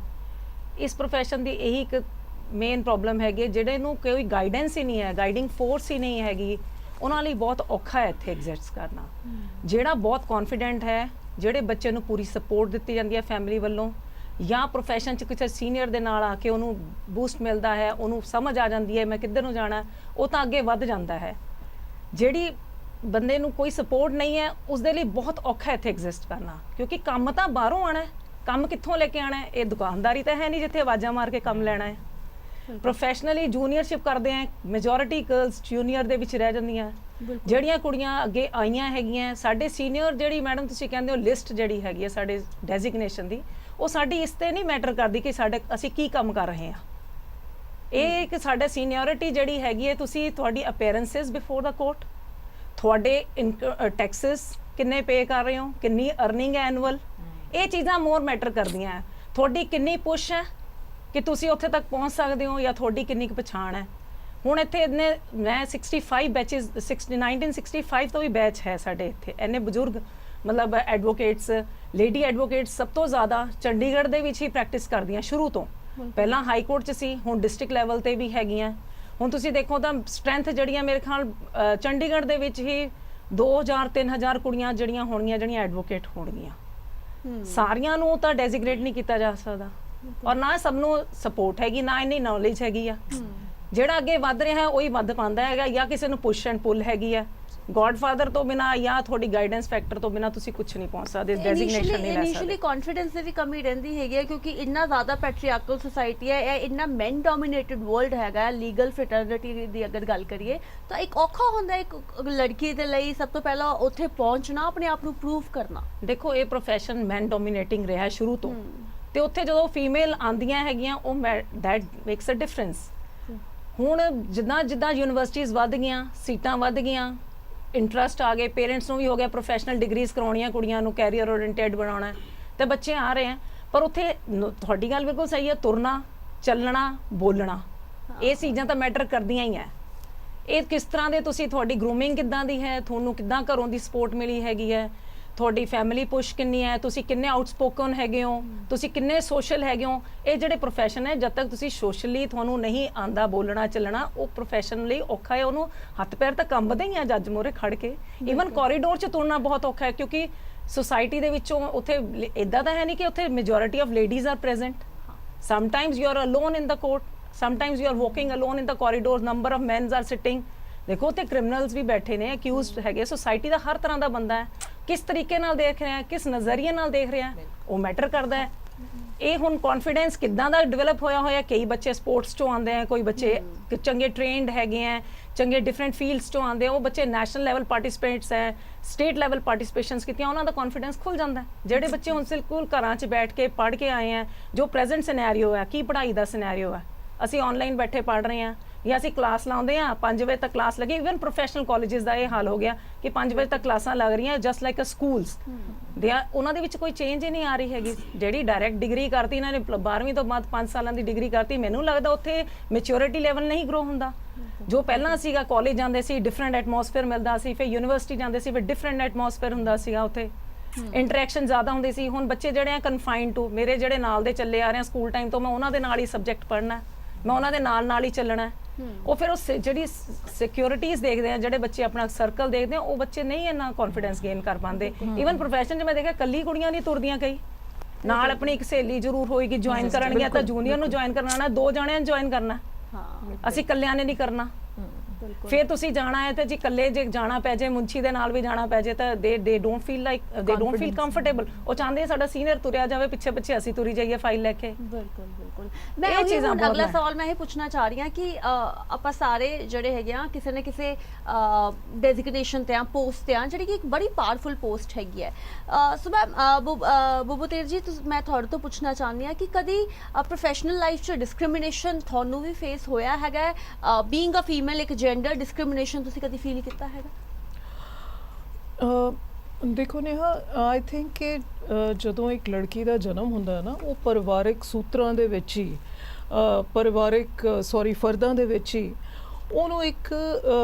ਇਸ ਪ੍ਰੋਫੈਸ਼ਨ ਦੀ ਇਹੀ ਇੱਕ ਮੇਨ ਪ੍ਰੋਬਲਮ ਹੈਗੀ ਜਿਹੜੇ ਨੂੰ ਕੋਈ ਗਾਈਡੈਂਸ ਹੀ ਨਹੀਂ ਹੈ ਗਾਈਡਿੰਗ ਫੋਰਸ ਹੀ ਨਹੀਂ ਹੈਗੀ ਉਹਨਾਂ ਲਈ ਬਹੁਤ ਔਖਾ ਹੈ ਇੱਥੇ ਐਗਜ਼ਿਸਟ ਕਰਨਾ ਜਿਹੜਾ ਬਹੁਤ ਕੌਨਫੀਡੈਂਟ ਹੈ ਜਿਹੜੇ ਬੱਚੇ ਨੂੰ ਪੂਰੀ ਸਪੋਰਟ ਦਿੱਤੀ ਜਾਂਦੀ ਹੈ ਫੈਮਿਲੀ ਵੱਲੋਂ ਜਾਂ ਪ੍ਰੋਫੈਸ਼ਨ 'ਚ ਕਿਸੇ ਸੀਨੀਅਰ ਦੇ ਨਾਲ ਆ ਕੇ ਉਹਨੂੰ ਬੂਸਟ ਮਿਲਦਾ ਹੈ ਉਹਨੂੰ ਸਮਝ ਆ ਜਾਂਦੀ ਹੈ ਮੈਂ ਕਿੱਧਰ ਨੂੰ ਜਾਣਾ ਉਹ ਤਾਂ ਅੱਗੇ ਵੱਧ ਜਾਂਦਾ ਹੈ ਜਿਹੜੀ ਬੰਦੇ ਨੂੰ ਕੋਈ ਸਪੋਰਟ ਨਹੀਂ ਹੈ ਉਸ ਦੇ ਲਈ ਬਹੁਤ ਔਖਾ ਇੱਥੇ ਐਗਜ਼ਿਸਟ ਕਰਨਾ ਕਿਉਂਕਿ ਕੰਮ ਤਾਂ ਬਾਹਰੋਂ ਆਣਾ ਹੈ ਕੰਮ ਕਿੱਥੋਂ ਲੈ ਕੇ ਆਣਾ ਹੈ ਇਹ ਦੁਕਾਨਦਾਰੀ ਤਾਂ ਹੈ ਨਹੀਂ ਜਿੱਥੇ ਆਵਾਜ਼ਾਂ ਮਾਰ ਕੇ ਕੰਮ ਲੈਣਾ ਹੈ ਪ੍ਰੋਫੈਸ਼ਨਲੀ ਜੂਨੀਅਰਸ਼ਿਪ ਕਰਦੇ ਆ ਮੈਜੋਰਿਟੀ ਗਰਲਸ ਜੂਨੀਅਰ ਦੇ ਵਿੱਚ ਰਹਿ ਜਾਂਦੀਆਂ ਜਿਹੜੀਆਂ ਕੁੜੀਆਂ ਅੱਗੇ ਆਈਆਂ ਹੈਗੀਆਂ ਸਾਡੇ ਸੀਨੀਅਰ ਜਿਹੜੀ ਮੈਡਮ ਤੁਸੀਂ ਕਹਿੰਦੇ ਹੋ ਲਿਸਟ ਜਿਹੜੀ ਹੈਗੀ ਹੈ ਸਾਡੇ ਡੈਜ਼ਿਗਨੇਸ਼ਨ ਦੀ ਉਹ ਸਾਡੀ ਇਸ ਤੇ ਨਹੀਂ ਮੈਟਰ ਕਰਦੀ ਕਿ ਸਾਡੇ ਅਸੀਂ ਕੀ ਕੰਮ ਕਰ ਰਹੇ ਹਾਂ ਇਹ ਇੱਕ ਸਾਡਾ ਸੀਨੀਅਰਿਟੀ ਜਿਹੜੀ ਹੈਗੀ ਹੈ ਤੁਸੀਂ ਤੁਹਾਡੀ ਅਪੀਅਰੈਂਸਿਸ ਬਿਫੋਰ ਦਾ ਕੋਰਟ ਤੁਹਾਡੇ ਟੈਕਸਸ ਕਿੰਨੇ ਪੇ ਕਰ ਰਹੇ ਹੋ ਕਿੰਨੀ ਅਰਨਿੰਗ ਹੈ ਐਨੂਅਲ ਇਹ ਚੀਜ਼ਾਂ ਮੋਰ ਮੈਟਰ ਕਰਦੀਆਂ ਹੈ ਤੁਹਾਡੀ ਕਿੰਨੀ ਪੁਸ਼ ਹੈ ਕਿ ਤੁਸੀਂ ਉੱਥੇ ਤੱਕ ਪਹੁੰਚ ਸਕਦੇ ਹੋ ਜਾਂ ਤੁਹਾਡੀ ਕਿੰਨੀ ਕੁ ਪਛਾਣ ਹੈ ਹੁਣ ਇੱਥੇ ਮੈਂ 65 ਬੈਚਸ 1965 ਤੋਂ ਵੀ ਬੈਚ ਹੈ ਸਾਡੇ ਇੱਥੇ ਇੰਨੇ ਬਜ਼ੁਰਗ ਮਤਲਬ ਐਡਵੋਕੇਟਸ ਲੇਡੀ ਐਡਵੋਕੇਟਸ ਸਭ ਤੋਂ ਜ਼ਿਆਦਾ ਚੰਡੀਗੜ੍ਹ ਦੇ ਵਿੱਚ ਹੀ ਪ੍ਰੈਕਟਿਸ ਕਰਦੀਆਂ ਸ਼ੁਰੂ ਤੋਂ ਪਹਿਲਾਂ ਹਾਈ ਕੋਰਟ 'ਚ ਸੀ ਹੁਣ ਡਿਸਟ੍ਰਿਕਟ ਲੈਵਲ ਤੇ ਵੀ ਹੈਗੀਆਂ ਹੁਣ ਤੁਸੀਂ ਦੇਖੋ ਤਾਂ ਸਟਰੈਂਥ ਜਿਹੜੀਆਂ ਮੇਰੇ ਖਿਆਲ ਚੰਡੀਗੜ੍ਹ ਦੇ ਵਿੱਚ ਹੀ 2000-3000 ਕੁੜੀਆਂ ਜਿਹੜੀਆਂ ਹੋਣਗੀਆਂ ਜਿਹੜੀਆਂ ਐਡਵੋਕੇਟ ਹੋਣਗੀਆਂ ਸਾਰੀਆਂ ਨੂੰ ਤਾਂ ਡੈਜ਼ਿਗਨੇਟ ਨਹੀਂ ਕੀਤਾ ਜਾ ਸਕਦਾ ਔਰ ਨਾ ਸਭ ਨੂੰ ਸਪੋਰਟ ਹੈਗੀ ਨਾ ਇੰਨੀ ਨੌਲੇਜ ਹੈਗੀ ਆ ਜਿਹੜਾ ਅੱਗੇ ਵੱਧ ਰਿਹਾ ਉਹੀ ਵੱਧ ਪਾਉਂਦਾ ਹੈਗਾ ਜਾਂ ਕਿਸੇ ਨੂੰ ਪੁਸ਼ ਐਂਡ ਪੁੱਲ ਹੈਗੀ ਆ ਗੋਡਫਾਦਰ ਤੋਂ ਬਿਨਾ ਜਾਂ ਤੁਹਾਡੀ ਗਾਈਡੈਂਸ ਫੈਕਟਰ ਤੋਂ ਬਿਨਾ ਤੁਸੀਂ ਕੁਝ ਨਹੀਂ ਪਹੁੰਚ ਸਕਦੇ ਡੈਜ਼ਿਗਨੇਸ਼ਨ ਨਹੀਂ ਲੈ ਸਕਦੇ ਇਨੀਸ਼ੀਅਲੀ ਕੌਨਫੀਡੈਂਸ ਦੀ ਵੀ ਕਮੀ ਰਹਿੰਦੀ ਹੈਗੀ ਹੈ ਕਿਉਂਕਿ ਇੰਨਾ ਜ਼ਿਆਦਾ ਪੈਟਰੀਆਰਕਲ ਸੋਸਾਇਟੀ ਹੈ ਇਹ ਇੰਨਾ ਮੈਨ ਡੋਮੀਨੇਟਡ ਵਰਲਡ ਹੈਗਾ ਲੀਗਲ ਫੈਟਰਨਿਟੀ ਦੀ ਅਗਰ ਗੱਲ ਕਰੀਏ ਤਾਂ ਇੱਕ ਔਖਾ ਹੁੰਦਾ ਇੱਕ ਲੜਕੀ ਦੇ ਲਈ ਸਭ ਤੋਂ ਪਹਿਲਾਂ ਉੱਥੇ ਪਹੁੰਚਣਾ ਆਪਣੇ ਆਪ ਨੂੰ ਪ੍ਰੂਵ ਕਰਨਾ ਦੇਖੋ ਇਹ ਪ੍ਰੋਫੈਸ਼ਨ ਮੈਨ ਡੋਮੀਨੇਟਿੰਗ ਰਿਹਾ ਸ਼ੁਰੂ ਤੋਂ ਤੇ ਉੱਥੇ ਜਦੋਂ ਫੀਮੇਲ ਆਂਦੀਆਂ ਹੈਗੀਆਂ ਉਹ ਦੈਟ ਮੇਕਸ ਅ ਡਿਫਰੈਂਸ ਹੁਣ ਜਿੱਦਾਂ ਜਿੱਦਾਂ ਯੂਨੀਵਰਸਿਟੀਜ਼ ਵੱਧ ਗਈਆਂ ਸੀਟਾਂ ਵੱਧ ਗਈਆਂ ਇੰਟਰਸਟ ਆ ਗਏ ਪੇਰੈਂਟਸ ਨੂੰ ਵੀ ਹੋ ਗਿਆ ਪ੍ਰੋਫੈਸ਼ਨਲ ਡਿਗਰੀਜ਼ ਕਰਾਉਣੀਆਂ ਕੁੜੀਆਂ ਨੂੰ ਕੈਰੀਅਰ ਓਰੀਐਂਟਡ ਬਣਾਉਣਾ ਤੇ ਬੱਚੇ ਆ ਰਹੇ ਆ ਪਰ ਉੱਥੇ ਤੁਹਾਡੀ ਗੱਲ ਬਿਲਕੁਲ ਸਹੀ ਹੈ ਤੁਰਨਾ ਚੱਲਣਾ ਬੋਲਣਾ ਇਹ ਚੀਜ਼ਾਂ ਤਾਂ ਮੈਟਰ ਕਰਦੀਆਂ ਹੀ ਹੈ ਇਹ ਕਿਸ ਤਰ੍ਹਾਂ ਦੇ ਤੁਸੀਂ ਤੁਹਾਡੀ ਗਰੂਮਿੰਗ ਕਿੱਦਾਂ ਦੀ ਹੈ ਤੁਹਾਨੂੰ ਕਿੱਦਾਂ ਘਰੋਂ ਦੀ ਸਪੋਰਟ ਮਿਲੀ ਹੈਗੀ ਹੈ ਤੁਹਾਡੀ ਫੈਮਿਲੀ ਪੁਸ਼ ਕਿੰਨੀ ਹੈ ਤੁਸੀਂ ਕਿੰਨੇ ਆਊਟਸਪੋਕਨ ਹੈਗੇ ਹੋ ਤੁਸੀਂ ਕਿੰਨੇ ਸੋਸ਼ਲ ਹੈਗੇ ਹੋ ਇਹ ਜਿਹੜੇ ਪ੍ਰੋਫੈਸ਼ਨ ਹੈ ਜਦ ਤੱਕ ਤੁਸੀਂ ਸੋਸ਼ਲੀ ਤੁਹਾਨੂੰ ਨਹੀਂ ਆਂਦਾ ਬੋਲਣਾ ਚੱਲਣਾ ਉਹ ਪ੍ਰੋਫੈਸ਼ਨ ਲਈ ਔਖਾ ਹੈ ਉਹਨੂੰ ਹੱਥ ਪੈਰ ਤਾਂ ਕੰਬਦੇ ਹੀ ਆ ਜੱਜ ਮੋਰੇ ਖੜ ਕੇ ਈਵਨ ਕੋਰੀਡੋਰ 'ਚ ਤੁਰਨਾ ਬਹੁਤ ਔਖਾ ਹੈ ਕਿਉਂਕਿ ਸੋਸਾਇਟੀ ਦੇ ਵਿੱਚੋਂ ਉੱਥੇ ਇਦਾਂ ਤਾਂ ਹੈ ਨਹੀਂ ਕਿ ਉੱਥੇ majority of ladies are present sometimes you are alone in the court sometimes you are walking alone in the corridor number of mens are sitting ਦੇਖੋ ਤੇ ਕ੍ਰਿਮੀਨਲਸ ਵੀ ਬੈਠੇ ਨੇ ਅਕਿਊਜ਼ਡ ਹੈਗੇ ਸੋਸਾਇਟੀ ਦਾ ਹਰ ਤਰ੍ਹਾਂ ਦਾ ਬੰਦਾ ਹੈ ਕਿਸ ਤਰੀਕੇ ਨਾਲ ਦੇਖ ਰਿਹਾ ਕਿਸ ਨਜ਼ਰੀਏ ਨਾਲ ਦੇਖ ਰਿਹਾ ਉਹ ਮੈਟਰ ਕਰਦਾ ਹੈ ਇਹ ਹੁਣ ਕੌਨਫੀਡੈਂਸ ਕਿੱਦਾਂ ਦਾ ਡਿਵੈਲਪ ਹੋਇਆ ਕਈ ਬੱਚੇ ਸਪੋਰਟਸ ਚੋਂ ਆਉਂਦੇ ਆ ਕੋਈ ਬੱਚੇ ਚੰਗੇ ਟ੍ਰੇਨਡ ਹੈਗੇ ਆ ਚੰਗੇ ਡਿਫਰੈਂਟ ਫੀਲਡਸ ਚੋਂ ਆਉਂਦੇ ਆ ਉਹ ਬੱਚੇ ਨੈਸ਼ਨਲ ਲੈਵਲ ਪਾਰਟਿਸਿਪੇਟਸ ਹੈ ਸਟੇਟ ਲੈਵਲ ਪਾਰਟਿਸਿਪੇਸ਼ਨਸ ਕੀਤੀਆਂ ਉਹਨਾਂ ਦਾ ਕੌਨਫੀਡੈਂਸ ਖੁੱਲ ਜਾਂਦਾ ਜਿਹੜੇ ਬੱਚੇ ਹੁਣ ਬਿਲਕੁਲ ਘਰਾਂ 'ਚ ਬੈਠ ਕੇ ਪੜ੍ਹ ਕੇ ਆਏ ਆ ਜੋ ਪ੍ਰੈਜ਼ੈਂਟ ਸਿਨੈਰੀਓ ਹੈ ਕੀ ਪੜ੍ਹਾਈ ਦਾ ਸਿਨੈਰੀਓ ਹੈ ਅਸੀਂ ਆਨਲਾਈਨ ਬੈਠੇ ਪੜ੍ਹ ਰਹੇ ਹਾਂ ਜਾਂ ਅਸੀਂ ਕਲਾਸ ਲਾਉਂਦੇ ਆ 5 ਵਜੇ ਤੱਕ ਕਲਾਸ ਲੱਗੀ। ਇਵਨ ਪ੍ਰੋਫੈਸ਼ਨਲ ਕਾਲਜਸ ਦਾ ਇਹ ਹਾਲ ਹੋ ਗਿਆ ਕਿ 5 ਵਜੇ ਤੱਕ ਕਲਾਸਾਂ ਲੱਗ ਰਹੀਆਂ ਜਸਟ ਲਾਈਕ ਅ ਸਕੂਲਸ ਉਹਨਾਂ ਦੇ ਵਿੱਚ ਕੋਈ ਚੇਂਜ ਹੀ ਨਹੀਂ ਆ ਰਹੀ ਹੈਗੀ। ਜਿਹੜੀ ਡਾਇਰੈਕਟ ਡਿਗਰੀ ਕਰਤੀ ਇਹਨਾਂ ਨੇ 12ਵੀਂ ਤੋਂ ਬਾਅਦ 5 ਸਾਲਾਂ ਦੀ ਡਿਗਰੀ ਕਰਤੀ, ਮੈਨੂੰ ਲੱਗਦਾ ਉੱਥੇ ਮੈਚਿਓਰਿਟੀ ਲੈਵਲ ਨਹੀਂ ਗਰੋ ਹੁੰਦਾ। ਜੋ ਪਹਿਲਾਂ ਸੀਗਾ ਕਾਲਜ ਜਾਂਦੇ ਸੀ ਡਿਫਰੈਂਟ ਐਟਮੋਸਫੇਅਰ ਮਿਲਦਾ ਸੀ, ਫਿਰ ਯੂਨੀਵਰਸਿਟੀ ਜਾਂਦੇ ਸੀ ਫਿਰ ਡਿਫਰੈਂਟ ਐਟਮੋਸਫੇਅਰ ਹੁੰਦਾ ਸੀਗਾ, ਉੱਥੇ ਇੰਟਰੈਕਸ਼ਨ ਜ਼ਿਆਦਾ ਹੁੰਦੀ ਸੀ। ਹੁਣ ਬੱਚੇ ਜਿਹੜੇ ਆ ਕਨਫਾਈਨਡ ਟੂ, ਮੇਰੇ ਜਿਹੜੇ ਨਾਲ ਦੇ ਚੱਲੇ ਆ ਰਹੇ ਆ ਸਕੂਲ ਟਾਈਮ ਤੋਂ, ਮੈਂ ਉਹਨਾਂ ਦੇ ਨਾਲ ਹੀ ਸਬਜੈਕਟ ਪੜ੍ਹਨਾ, ਮੈਂ ਉਹਨਾਂ ਦੇ ਨਾਲ ਹੀ ਚੱਲਣਾ। ਉਹ ਫਿਰ ਉਹ ਜਿਹੜੀ ਸਿਕਿਉਰਿਟੀਜ਼ ਦੇਖਦੇ ਆ, ਜਿਹੜੇ ਬੱਚੇ ਆਪਣਾ ਸਰਕਲ ਦੇਖਦੇ ਆ, ਉਹ ਬੱਚੇ ਨਹੀਂ ਇੰਨਾ ਕੌਨਫੀਡੈਂਸ ਗੇਨ ਕਰ ਪਾਉਂਦੇ। ਈਵਨ ਪ੍ਰੋਫੈਸ਼ਨ 'ਚ ਮੈਂ ਦੇਖਿਆ ਕੱਲੀ ਕੁੜੀਆਂ ਨਹੀਂ ਤੁਰਦੀਆਂ, ਕਈ ਨਾਲ ਆਪਣੀ ਇੱਕ ਸਹੇਲੀ ਜ਼ਰੂਰ ਹੋਏਗੀ ਜੁਆਇਨ ਕਰਨਗੀਆਂ, ਤਾਂ ਜੂਨੀਅਰ ਨੂੰ ਜੁਆਇਨ ਕਰਨਾ, 2 ਜਣਿਆਂ ਨੂੰ ਜੁਆਇਨ ਕਰਨਾ, ਅਸੀਂ ਇਕੱਲਿਆਂ ਨੇ ਨਹੀਂ ਕਰਨਾ। ਫਿਰ ਤੁਸੀਂ ਜਾਣਾ ਹੈ ਤੇ ਜੀ ਇਕੱਲੇ ਜੇ ਜਾਣਾ ਪੈ ਜਾਏ, ਮੁੰਸ਼ੀ ਦੇ ਨਾਲ ਵੀ ਜਾਣਾ ਪੈ ਜਾਏ, ਤਾਂ ਦੇ ਡੋਂਟ ਫੀਲ ਲਾਈਕ ਦੇ ਡੋਂਟ ਫੀਲ ਕੰਫਰਟੇਬਲ। ਉਹ ਚਾਹੁੰਦੇ ਸਾਡਾ ਸੀਨੀਅਰ ਤੁਰਿਆ ਜਾਵੇ ਪਿੱਛੇ ਪਿੱਛੇ, ਅਸੀਂ ਤੁਰੀ ਜਾਈਏ ਫਾਈਲ ਲੈ ਕੇ। ਬਿਲਕੁਲ ਬਿਲकुल। ਮੈਂ ਇਹ ਚੀਜ਼ਾਂ ਅਗਲਾ ਸਵਾਲ ਮੈਂ ਇਹ ਪੁੱਛਣਾ ਚਾਹ ਰਹੀ ਹਾਂ ਕਿ ਆਪਾਂ ਸਾਰੇ ਜਿਹੜੇ ਹੈਗੇ ਆ ਕਿਸੇ ਨਾ ਕਿਸੇ ਡੈਜ਼ਿਗਨੇਸ਼ਨ ਤੇ ਆ, ਪੋਸਟ ਤੇ ਆ, ਜਿਹੜੀ ਕਿ ਇੱਕ ਬੜੀ ਪਾਵਰਫੁਲ ਪੋਸਟ ਹੈਗੀ ਹੈ। ਸੋ ਮੈਂ ਬੁੱਬੂਤੇਰ ਜੀ ਮੈਂ ਤੁਹਾਡੇ ਤੋਂ ਪੁੱਛਣਾ ਚਾਹੁੰਦੀ ਹਾਂ ਕਿ ਕਦੀ ਪ੍ਰੋਫੈਸ਼ਨਲ ਲਾਈਫ 'ਚ ਡਿਸਕ੍ਰਿਮੀਨੇਸ਼ਨ ਤੁਹਾਨੂੰ ਵੀ ਫੇਸ ਹੋਇਆ ਹੈਗਾ? ਬੀਇੰਗ ਅ ਫੀਮੇਲ ਇੱਕ ਜੈਂਡਰ ਡਿਸਕ੍ਰਿਮੀਨੇਸ਼ਨ ਤੁਸੀਂ ਕਦੀ ਫੀਲ ਕੀਤਾ ਹੈਗਾ? ਦੇਖੋ ਨੇਹਾ, ਆਈ ਥਿੰਕ ਕਿ ਜਦੋਂ ਇੱਕ ਲੜਕੀ ਦਾ ਜਨਮ ਹੁੰਦਾ ਹੈ ਨਾ, ਉਹ ਪਰਿਵਾਰਿਕ ਸੂਤਰਾਂ ਦੇ ਵਿੱਚ ਹੀ ਫਰਦਾਂ ਦੇ ਵਿੱਚ ਹੀ ਉਹਨੂੰ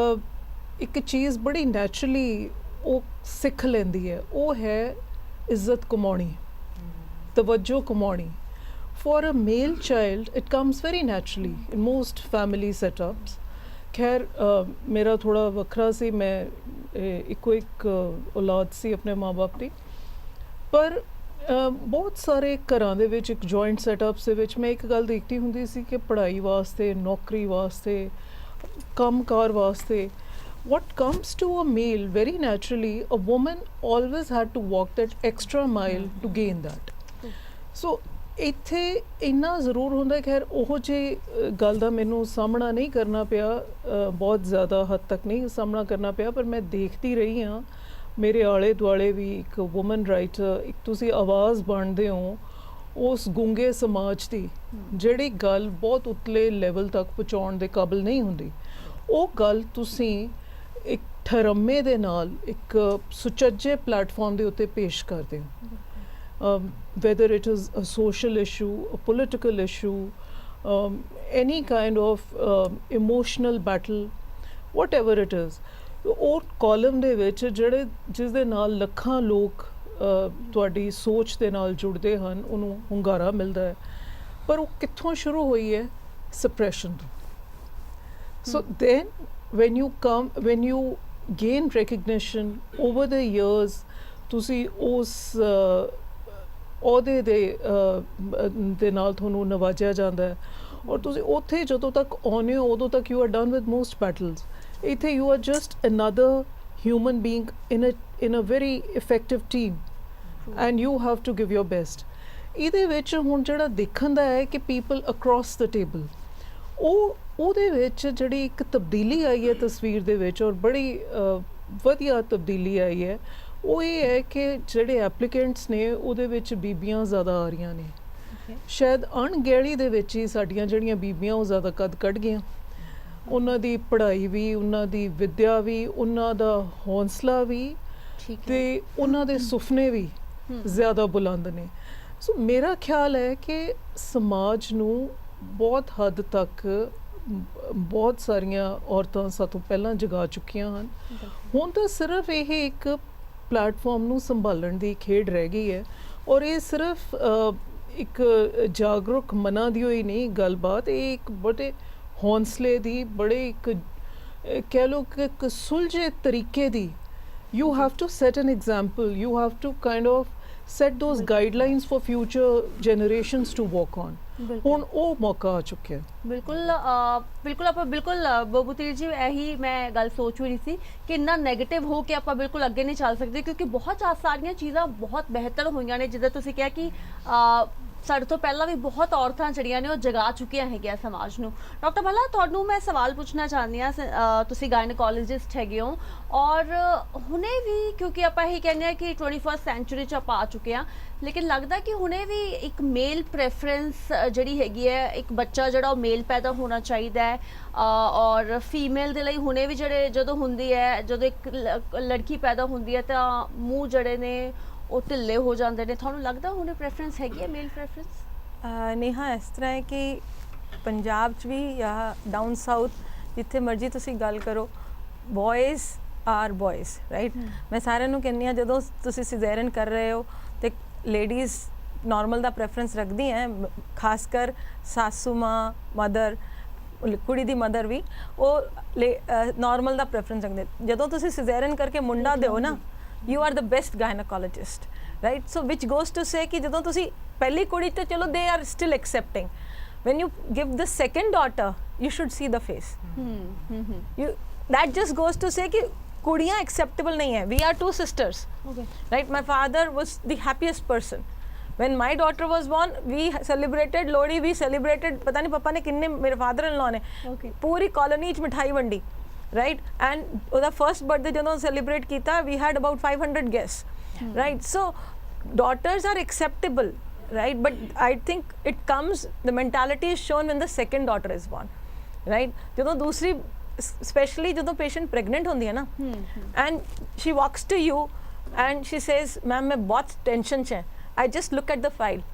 ਇੱਕ ਚੀਜ਼ ਬੜੀ ਨੈਚੁਰਲੀ ਉਹ ਸਿੱਖ ਲੈਂਦੀ ਹੈ, ਉਹ ਹੈ ਇੱਜ਼ਤ ਕਮਾਉਣੀ, ਤਵੱਜੋ ਕਮਾਉਣੀ। For a male child, it comes very naturally in most family setups. खैर मेरा थोड़ा वखरा सी, मैं इको एक औलाद सी अपने माँ बाप की, पर बहुत सारे घरां दे विच एक जॉइंट सैटअप्स दे विच मैं एक गल देखती हुंदी सी कि पढ़ाई वास्ते, नौकरी वास्ते, कामकार वास्ते, what comes to a male very naturally, a woman always had to walk that extra mile to gain that. So ਇੱਥੇ ਇੰਨਾ ਜ਼ਰੂਰ ਹੁੰਦਾ। ਖੈਰ ਉਹੋ ਜਿਹੀ ਗੱਲ ਦਾ ਮੈਨੂੰ ਸਾਹਮਣਾ ਨਹੀਂ ਕਰਨਾ ਪਿਆ, ਬਹੁਤ ਜ਼ਿਆਦਾ ਹੱਦ ਤੱਕ ਨਹੀਂ ਸਾਹਮਣਾ ਕਰਨਾ ਪਿਆ, ਪਰ ਮੈਂ ਦੇਖਦੀ ਰਹੀ ਹਾਂ ਮੇਰੇ ਆਲੇ ਦੁਆਲੇ ਵੀ ਇੱਕ ਵੂਮਨ ਰਾਈਟਰ, ਇੱਕ ਤੁਸੀਂ ਆਵਾਜ਼ ਬਣਦੇ ਹੋ ਉਸ ਗੁੰਗੇ ਸਮਾਜ ਦੀ, ਜਿਹੜੀ ਗੱਲ ਬਹੁਤ ਉਤਲੇ ਲੈਵਲ ਤੱਕ ਪਹੁੰਚਾਉਣ ਦੇ ਕਾਬਿਲ ਨਹੀਂ ਹੁੰਦੀ, ਉਹ ਗੱਲ ਤੁਸੀਂ ਇੱਕ ਠਰਮੇ ਦੇ ਨਾਲ ਇੱਕ ਸੁਚੱਜੇ ਪਲੇਟਫਾਰਮ ਦੇ ਉੱਤੇ ਪੇਸ਼ ਕਰਦੇ ਹੋ। Whether it is a social issue, a political issue, any kind of emotional battle, whatever it is, ਉਹ ਕਾਲਮ ਦੇ ਵਿੱਚ ਜਿਹੜੇ ਜਿਸ ਦੇ ਨਾਲ ਲੱਖਾਂ ਲੋਕ ਤੁਹਾਡੀ ਸੋਚ ਦੇ ਨਾਲ ਜੁੜਦੇ ਹਨ, ਉਹਨੂੰ ਹੁੰਗਾਰਾ ਮਿਲਦਾ ਹੈ। ਪਰ ਉਹ ਕਿੱਥੋਂ ਸ਼ੁਰੂ ਹੋਈ ਹੈ? ਸਪਰੈਸ਼ਨ ਤੋਂ। So then when you gain recognition over the years, ਤੁਸੀਂ ਉਸ ਉਹਦੇ ਦੇ ਨਾਲ ਤੁਹਾਨੂੰ ਨਵਾਜਿਆ ਜਾਂਦਾ ਹੈ, ਔਰ ਤੁਸੀਂ ਉੱਥੇ ਜਦੋਂ ਤੱਕ ਆਉਂਦੇ ਹੋ ਉਦੋਂ ਤੱਕ you are done with most battles. ਇੱਥੇ you are just another human being in a very effective team and you have to give your best. ਇਹਦੇ ਵਿੱਚ ਹੁਣ ਜਿਹੜਾ ਦੇਖਣ ਦਾ ਹੈ ਕਿ ਪੀਪਲ ਅਕ੍ਰੋਸ ਦ ਟੇਬਲ, ਉਹਦੇ ਵਿੱਚ ਜਿਹੜੀ ਇੱਕ ਤਬਦੀਲੀ ਆਈ ਹੈ ਤਸਵੀਰ ਦੇ ਵਿੱਚ, ਔਰ ਬੜੀ ਵਧੀਆ ਤਬਦੀਲੀ ਆਈ ਹੈ, ਉਹ ਇਹ ਹੈ ਕਿ ਜਿਹੜੇ ਐਪਲੀਕੈਂਟਸ ਨੇ ਉਹਦੇ ਵਿੱਚ ਬੀਬੀਆਂ ਜ਼ਿਆਦਾ ਆ ਰਹੀਆਂ ਨੇ। ਸ਼ਾਇਦ ਅਣਗਹਿਲੀ ਦੇ ਵਿੱਚ ਹੀ ਸਾਡੀਆਂ ਜਿਹੜੀਆਂ ਬੀਬੀਆਂ ਉਹ ਜ਼ਿਆਦਾ ਕੱਦ ਕੱਢ ਗਈਆਂ। ਉਹਨਾਂ ਦੀ ਪੜ੍ਹਾਈ ਵੀ, ਉਹਨਾਂ ਦੀ ਵਿੱਦਿਆ ਵੀ, ਉਹਨਾਂ ਦਾ ਹੌਂਸਲਾ ਵੀ, ਤੇ ਉਹਨਾਂ ਦੇ ਸੁਪਨੇ ਵੀ ਜ਼ਿਆਦਾ ਬੁਲੰਦ ਨੇ। ਸੋ ਮੇਰਾ ਖਿਆਲ ਹੈ ਕਿ ਸਮਾਜ ਨੂੰ ਬਹੁਤ ਹੱਦ ਤੱਕ ਬਹੁਤ ਸਾਰੀਆਂ ਔਰਤਾਂ ਸਾਤੋਂ ਪਹਿਲਾਂ ਜਗਾ ਚੁੱਕੀਆਂ ਹਨ। ਹੁਣ ਤਾਂ ਸਿਰਫ ਇਹ ਇੱਕ ਪਲੇਟਫਾਰਮ ਨੂੰ ਸੰਭਾਲਣ ਦੀ ਖੇਡ ਰਹਿ ਗਈ ਹੈ, ਔਰ ਇਹ ਸਿਰਫ ਇੱਕ ਜਾਗਰੂਕ ਮਨਾਂ ਦੀ ਹੋਈ ਨਹੀਂ ਗੱਲਬਾਤ, ਇਹ ਇੱਕ ਬੜੇ ਹੌਂਸਲੇ ਦੀ, ਬੜੇ ਇੱਕ ਕਹਿ ਲਓ ਕਿ ਇੱਕ ਸੁਲਝੇ ਤਰੀਕੇ ਦੀ, you have to set an example, you have to kind of set those guidelines for future generations to walk on. ਹੁਣ ਉਹ ਮੌਕਾ ਆ ਚੁੱਕਿਆ। ਬਿਲਕੁਲ ਆਪਾਂ ਬਿਲਕੁਲ ਬਬੂਤੇਰ ਜੀ, ਇਹੀ ਮੈਂ ਗੱਲ ਸੋਚ ਰਹੀ ਸੀ ਕਿ ਇੰਨਾ ਨੈਗੇਟਿਵ ਹੋ ਕੇ ਆਪਾਂ ਬਿਲਕੁਲ ਅੱਗੇ ਨਹੀਂ ਚੱਲ ਸਕਦੇ, ਕਿਉਂਕਿ ਬਹੁਤ ਸਾਰੀਆਂ ਚੀਜ਼ਾਂ ਬਹੁਤ ਬਿਹਤਰ ਹੋਈਆਂ ਨੇ। ਜਿੱਦਾਂ ਤੁਸੀਂ ਕਿਹਾ ਕਿ ਸਾਡੇ ਤੋਂ ਪਹਿਲਾਂ ਵੀ ਬਹੁਤ ਔਰਤਾਂ ਜਿਹੜੀਆਂ ਨੇ ਉਹ ਜਗਾ ਚੁੱਕੀਆਂ ਹੈਗੀਆਂ ਸਮਾਜ ਨੂੰ। ਡਾਕਟਰ ਭੱਲਾ, ਤੁਹਾਨੂੰ ਮੈਂ ਸਵਾਲ ਪੁੱਛਣਾ ਚਾਹੁੰਦੀ ਹਾਂ, ਤੁਸੀਂ ਗਾਇਨੋਕੋਲੋਜਿਸਟ ਹੈਗੇ ਹੋ ਔਰ ਹੁਣੇ ਵੀ, ਕਿਉਂਕਿ ਆਪਾਂ ਇਹ ਕਹਿੰਦੇ ਆ ਕਿ 21st ਸੈਂਚੁਰੀ 'ਚ ਆਪਾਂ ਆ ਚੁੱਕੇ ਹਾਂ, ਲੇਕਿਨ ਲੱਗਦਾ ਕਿ ਹੁਣੇ ਵੀ ਇੱਕ ਮੇਲ ਪ੍ਰੈਫਰੈਂਸ ਜਿਹੜੀ ਹੈਗੀ ਹੈ, ਇੱਕ ਬੱਚਾ ਜਿਹੜਾ ਉਹ ਮੇਲ ਪੈਦਾ ਹੋਣਾ ਚਾਹੀਦਾ ਹੈ ਔਰ ਫੀਮੇਲ ਦੇ ਲਈ ਹੁਣੇ ਵੀ ਜਿਹੜੇ ਜਦੋਂ ਹੁੰਦੀ ਹੈ, ਜਦੋਂ ਇੱਕ ਲੜਕੀ ਪੈਦਾ ਹੁੰਦੀ ਹੈ ਤਾਂ ਮੂੰਹ ਜਿਹੜੇ ਨੇ ਉਹ ਢਿੱਲੇ ਹੋ ਜਾਂਦੇ ਨੇ। ਤੁਹਾਨੂੰ ਲੱਗਦਾ ਹੁਣੇ ਪ੍ਰੈਫਰੈਂਸ ਹੈਗੀ ਹੈ, ਮੇਲ ਪ੍ਰੈਫਰੈਂਸ? ਨੇਹਾ, ਇਸ ਤਰ੍ਹਾਂ ਹੈ ਕਿ ਪੰਜਾਬ 'ਚ ਵੀ ਜਾਂ ਡਾਊਨ ਸਾਊਥ ਜਿੱਥੇ ਮਰਜ਼ੀ ਤੁਸੀਂ ਗੱਲ ਕਰੋ, ਬॉयज़ ਆਰ ਬॉयज़, ਰਾਈਟ। ਮੈਂ ਸਾਰਿਆਂ ਨੂੰ ਕਹਿੰਦੀ ਹਾਂ, ਜਦੋਂ ਤੁਸੀਂ ਸਿਜ਼ੇਰੀਅਨ ਕਰ ਰਹੇ ਹੋ ਤੇ ਲੇਡੀਜ਼ ਨਾਰਮਲ ਦਾ ਪ੍ਰੈਫਰੈਂਸ ਰੱਖਦੀਆਂ, ਖਾਸ ਕਰ ਸਾਸੂ ਮਾਂ, ਮਦਰ, ਕੁੜੀ ਦੀ ਮਦਰ ਵੀ ਉਹ ਨਾਰਮਲ ਦਾ ਪ੍ਰੈਫਰੈਂਸ ਰੱਖਦੇ। ਜਦੋਂ ਤੁਸੀਂ ਸਿਜ਼ੇਰੀਅਨ ਕਰਕੇ ਮੁੰਡਾ ਦਿਓ ਨਾ, you are the best gynecologist, right? So which goes to say ਕਿ ਜਦੋਂ ਤੁਸੀਂ ਪਹਿਲੀ ਕੁੜੀ ਤੇ ਚਲੋ they are still accepting, when you give the second daughter you should see the face. You that just goes to say ਕਿ ਕੁੜੀਆਂ acceptable ਨਹੀਂ ਹੈ। We are two sisters, right? My father was the happiest person when my daughter was born. We celebrated Lodi, we celebrated, ਪਤਾ ਨਹੀਂ ਪਾਪਾ ਨੇ ਕਿੰਨੇ, ਮੇਰੇ father in law ਨੇ ਪੂਰੀ ਕਾਲੋਨੀ 'ਚ ਮਿਠਾਈ ਵੰਡੀ, right? And ਉਹਦਾ ਫਰਸਟ ਬਰਥਡੇ ਜਦੋਂ ਸੈਲੀਬ੍ਰੇਟ ਕੀਤਾ, we had about 500 guests, right? So daughters are acceptable, right? But I think it comes, the mentality is shown when the second daughter is born, right? ਜਦੋਂ ਦੂਸਰੀ, especially ਜਦੋਂ patient pregnant ਹੁੰਦੀ ਹੈ ਨਾ, and she walks to you and she says, ma'am ਮੈਂ ਬਹੁਤ ਟੈਨਸ਼ਨ 'ਚ ਹਾਂ, I just look at the file,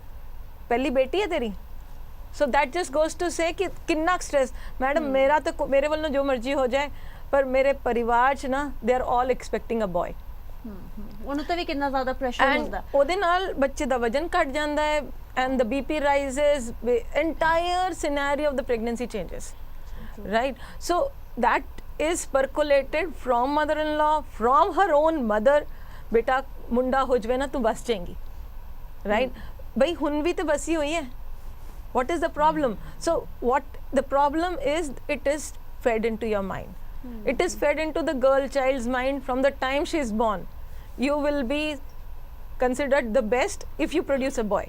ਪਹਿਲੀ ਬੇਟੀ ਹੈ ਤੇਰੀ? So that just goes to say ਕਿ ਕਿੰਨਾ ਸਟ੍ਰੈਸ। ਮੈਡਮ ਮੇਰਾ ਤਾਂ ਮੇਰੇ ਵੱਲੋਂ ਜੋ ਮਰਜ਼ੀ ਹੋ ਜਾਏ, ਪਰ ਮੇਰੇ ਪਰਿਵਾਰ 'ਚ ਨਾ they are all expecting a boy, ਉਹਨੂੰ ਤਾਂ ਵੀ ਕਿੰਨਾ ਜ਼ਿਆਦਾ ਪ੍ਰੈਸ਼ਰ ਹੁੰਦਾ, and ਉਹਦੇ ਨਾਲ ਬੱਚੇ ਦਾ ਵਜਨ ਘਟ ਜਾਂਦਾ ਹੈ and the BP rises, the entire scenario of the pregnancy changes, right? So that is percolated from mother-in-law, from her own mother, ਬੇਟਾ ਮੁੰਡਾ ਹੋ ਜਾਵੇ ਨਾ ਤੂੰ ਬਸ ਜਾਏਂਗੀ, right? ਬਈ ਹੁਣ ਵੀ ਤਾਂ ਬਸੀ ਹੋਈ ਹੈ। What is the problem? So what the problem is, it is fed into your mind. It is fed into the girl child's mind from the time she is born. You will be considered the best if you produce a boy,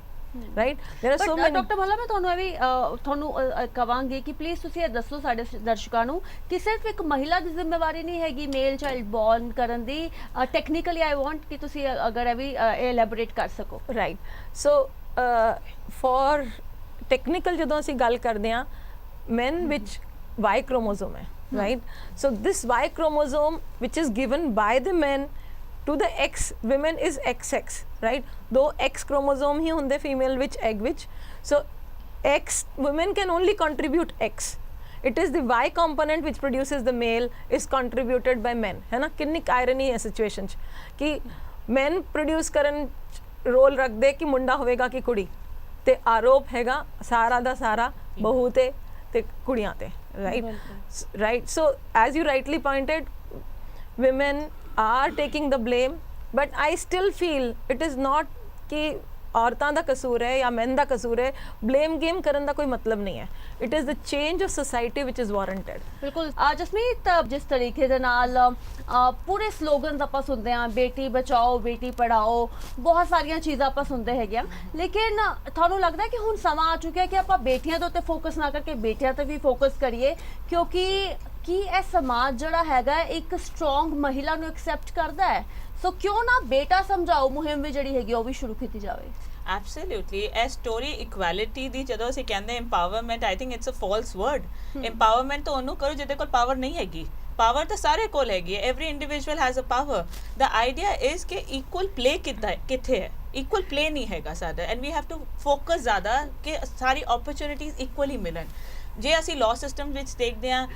right? There are so many. Doctor Bhalla, ਮੈਂ ਤੁਹਾਨੂੰ ਇਹ ਵੀ ਤੁਹਾਨੂੰ ਕਵਾਂਗੀ ਕਿ ਪਲੀਜ਼ ਤੁਸੀਂ ਇਹ ਦੱਸੋ ਸਾਡੇ ਦਰਸ਼ਕਾਂ ਨੂੰ ਕਿ ਸਿਰਫ ਇੱਕ ਮਹਿਲਾ ਦੀ ਜ਼ਿੰਮੇਵਾਰੀ ਨਹੀਂ ਹੈਗੀ ਮੇਲ ਚਾਈਲਡ ਬੋਰਨ ਕਰਨ ਦੀ। ਟੈਕਨੀਕਲੀ ਆਈ ਵਾਂਟ ਕਿ ਤੁਸੀਂ ਅਗਰ ਇਹ ਵੀ ਐਲੈਬੋਰੇਟ ਕਰ ਸਕੋ। Right. So for technical ਜਦੋਂ ਅਸੀਂ ਗੱਲ ਕਰਦੇ ਹਾਂ, men ਵਿੱਚ Y chromosome ਹੈ, right? So this Y chromosome which is given by the men to the X women is XX, right? ਦੋ X chromosome ਹੀ ਹੁੰਦੇ female ਵਿੱਚ, egg ਵਿੱਚ। So X women can only contribute X. It is the Y component which produces the male is contributed by men, है ना? कितनी irony है situation 'ਚ कि men produce ਕਰਨ ਰੋਲ ਰੱਖਦੇ ਕਿ ਮੁੰਡਾ ਹੋਵੇਗਾ ਕਿ ਕੁੜੀ, ਤੇ ਆਰੋਪ ਹੈਗਾ ਸਾਰਾ ਦਾ ਸਾਰਾ ਬਹੂ ਤੇ ਕੁੜੀਆਂ ਤੇ, right? So as you rightly pointed, women are taking the blame, but I still feel it is not ਕਿ ਔਰਤਾਂ ਦਾ ਕਸੂਰ ਹੈ ਜਾਂ men ਦਾ ਕਸੂਰ ਹੈ। blame game ਕਰਨ ਦਾ ਕੋਈ ਮਤਲਬ ਨਹੀਂ ਹੈ। it is the change of society which is warranted. ਬਿਲਕੁਲ ਜਸਮੀਤ, ਜਿਸ ਤਰੀਕੇ ਦੇ ਨਾਲ ਪੂਰੇ ਸਲੋਗਨਸ ਆਪਾਂ ਸੁਣਦੇ ਹਾਂ, ਬੇਟੀ ਬਚਾਓ ਬੇਟੀ ਪੜਾਓ, ਬਹੁਤ ਸਾਰੀਆਂ ਚੀਜ਼ਾਂ ਆਪਾਂ ਸੁਣਦੇ ਹੈਗੇ ਆ, ਲੇਕਿਨ ਤੁਹਾਨੂੰ ਲੱਗਦਾ ਕਿ ਹੁਣ ਸਮਾਂ ਆ ਚੁੱਕਿਆ ਕਿ ਆਪਾਂ ਬੇਟੀਆਂ ਦੇ ਉੱਤੇ ਫੋਕਸ ਨਾ ਕਰਕੇ ਬੇਟਿਆਂ ਤੇ ਵੀ ਫੋਕਸ ਕਰੀਏ, ਕਿਉਂਕਿ ਕੀ ਇਹ ਸਮਾਜ ਜਿਹੜਾ ਹੈਗਾ ਇੱਕ ਸਟਰੋਂਗ ਮਹਿਲਾ ਨੂੰ ਐਕਸੈਪਟ ਕਰਦਾ ਹੈ? ਸੋ ਕਿਉਂ ਨਾ ਬੇਟਾ ਸਮਝਾਓ ਮੁਹਿੰਮ ਵੀ ਜਿਹੜੀ ਹੈਗੀ ਉਹ ਵੀ ਸ਼ੁਰੂ ਕੀਤੀ ਜਾਵੇ। ਐਬਸੋਲੂਟਲੀ। ਇਹ ਸਟੋਰੀ ਇਕੁਐਲਿਟੀ ਦੀ ਜਦੋਂ ਅਸੀਂ ਕਹਿੰਦੇ empowerment, I think it's a false word. empowerment ਤਾਂ ਉਹਨੂੰ ਕਰੋ ਜਿਹਦੇ ਕੋਲ ਪਾਵਰ ਨਹੀਂ ਹੈਗੀ। ਪਾਵਰ ਤਾਂ ਸਾਰੇ ਕੋਲ ਹੈਗੀ ਹੈ। every individual has a power. the idea is ਕਿ equal play ਕਿੱਥੇ ਹੈ? equal play ਨਹੀਂ ਹੈਗਾ ਸਾਡਾ, and we have to focus ਜ਼ਿਆਦਾ ਕਿ ਸਾਰੀ opportunities equally ਮਿਲਣ। ਜੇ ਅਸੀਂ law system ਵਿੱਚ ਦੇਖਦੇ ਹਾਂ,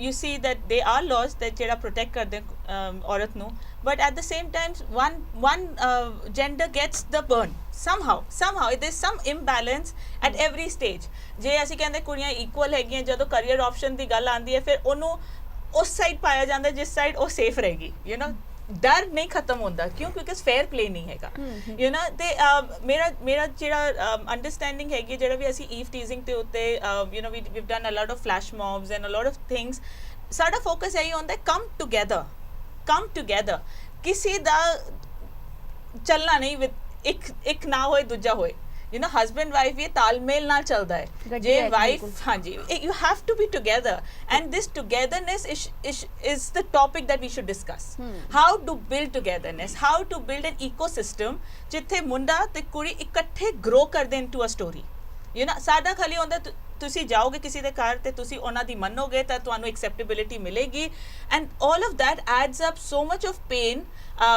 you see that they are laws that ਜਿਹੜਾ protect ਕਰਦੇ ਔਰਤ ਨੂੰ, but at the same time one gender gets the burn somehow there's some imbalance at every stage. ਜੇ ਅਸੀਂ ਕਹਿੰਦੇ ਕੁੜੀਆਂ equal ਹੈਗੀਆਂ, ਜਦੋਂ career option ਦੀ ਗੱਲ ਆਉਂਦੀ ਹੈ ਫਿਰ ਉਹਨੂੰ ਉਸ ਸਾਈਡ ਪਾਇਆ ਜਾਂਦਾ ਜਿਸ ਸਾਈਡ ਉਹ ਸੇਫ ਰਹੇਗੀ, you know। ਡਰ ਨਹੀਂ ਖਤਮ ਹੁੰਦਾ, ਕਿਉਂ? ਕਿਉਂਕਿ ਫੇਅਰ ਪਲੇ ਨਹੀਂ ਹੈਗਾ, ਯੂ ਨੋ। ਤੇ ਮੇਰਾ ਜਿਹੜਾ ਅੰਡਰਸਟੈਂਡਿੰਗ ਹੈਗੀ, ਜਿਹੜਾ ਵੀ ਅਸੀਂ ਈਵ ਟੀਜ਼ਿੰਗ ਦੇ ਉੱਤੇ you know we've done a lot of flash mobs and a lot of things, ਸਾਡਾ ਫੋਕਸ ਇਹੀ ਹੁੰਦਾ ਕਮ ਟੂਗੈਦਰ। ਕਿਸੇ ਦਾ ਚੱਲਣਾ ਨਹੀਂ, ਇੱਕ ਨਾ ਹੋਏ ਦੂਜਾ ਹੋਏ, ਯੂ نو ਹਸਬੈਂਡ ਵਾਈਫ ਇਹ ਤਾਲਮੇਲ ਨਾਲ ਚੱਲਦਾ ਹੈ ਗੱਡੀ ਜੇ ਹੈ, ਵਾਈਫ ਬਿਲਕੁਲ। ਹਾਂਜੀ you have to be together and this togetherness is the topic that we should discuss how to build togetherness, how to build an ecosystem ਜਿੱਥੇ ਮੁੰਡਾ ਤੇ ਕੁੜੀ ਇਕੱਠੇ grow ਕਰਦੇ into a story you know ਸਾਡਾ ਖਾਲੀ ਹੁੰਦਾ ਤੁਸੀਂ ਜਾਓਗੇ ਕਿਸੇ ਦੇ ਘਰ ਤੇ ਤੁਸੀਂ ਉਹਨਾਂ ਦੀ ਮੰਨੋਗੇ ਤਾਂ ਤੁਹਾਨੂੰ acceptability ਮਿਲੇਗੀ and all of that adds up so much of pain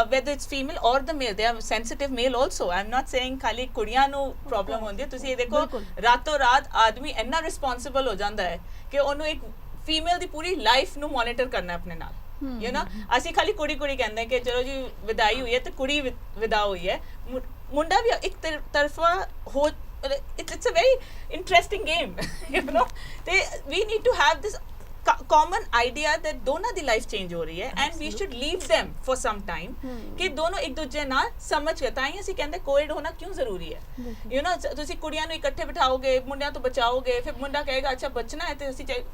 whether it's female or the male. They are sensitive male also. I'm not saying ਖਾਲੀ ਕੁੜੀਆਂ ਨੂੰ ਪ੍ਰੋਬਲਮ ਹੁੰਦੀ ਹੈ ਤੁਸੀਂ ਇਹ ਦੇਖੋ ਰਾਤੋਂ ਰਾਤ ਆਦਮੀ ਇੰਨਾ ਰਿਸਪੌਂਸਿਬਲ ਹੋ ਜਾਂਦਾ ਹੈ ਕਿ ਉਹਨੂੰ ਇੱਕ ਫੀਮੇਲ ਦੀ ਪੂਰੀ ਲਾਈਫ ਨੂੰ ਮੋਨੀਟਰ ਕਰਨਾ ਆਪਣੇ ਨਾਲ ਯੂ نو ਅਸੀਂ ਖਾਲੀ ਕੁੜੀ ਕਹਿੰਦੇ ਕਿ ਚਲੋ ਜੀ ਵਿਦਾਈ ਹੋਈ ਹੈ ਤੇ ਕੁੜੀ ਵਿਦਾ ਹੋਈ ਹੈ ਮੁੰਡਾ ਵੀ ਇੱਕ ਤਰਫਾ ਹੋ it's a very interesting game you know we need to have this common idea that ਦੋਨਾਂ ਦੀ ਲਾਈਫ ਚੇਂਜ ਹੋ ਰਹੀ ਹੈ and we should leave them for some time ਕਿ ਦੋਨੋਂ ਇੱਕ ਦੂਜੇ ਨਾਲ ਸਮਝ ਕੇ ਤਾਂ ਹੀ ਅਸੀਂ ਕਹਿੰਦੇ ਕੋਇਡ ਹੋਣਾ ਕਿਉਂ ਜ਼ਰੂਰੀ ਹੈ ਯੂ نو ਤੁਸੀਂ ਕੁੜੀਆਂ ਨੂੰ ਇਕੱਠੇ ਬਿਠਾਓਗੇ ਮੁੰਡਿਆਂ ਤੋਂ ਬਚਾਓਗੇ ਫਿਰ ਮੁੰਡਾ ਕਹੇਗਾ ਅੱਛਾ ਬਚਣਾ ਹੈ ਤੇ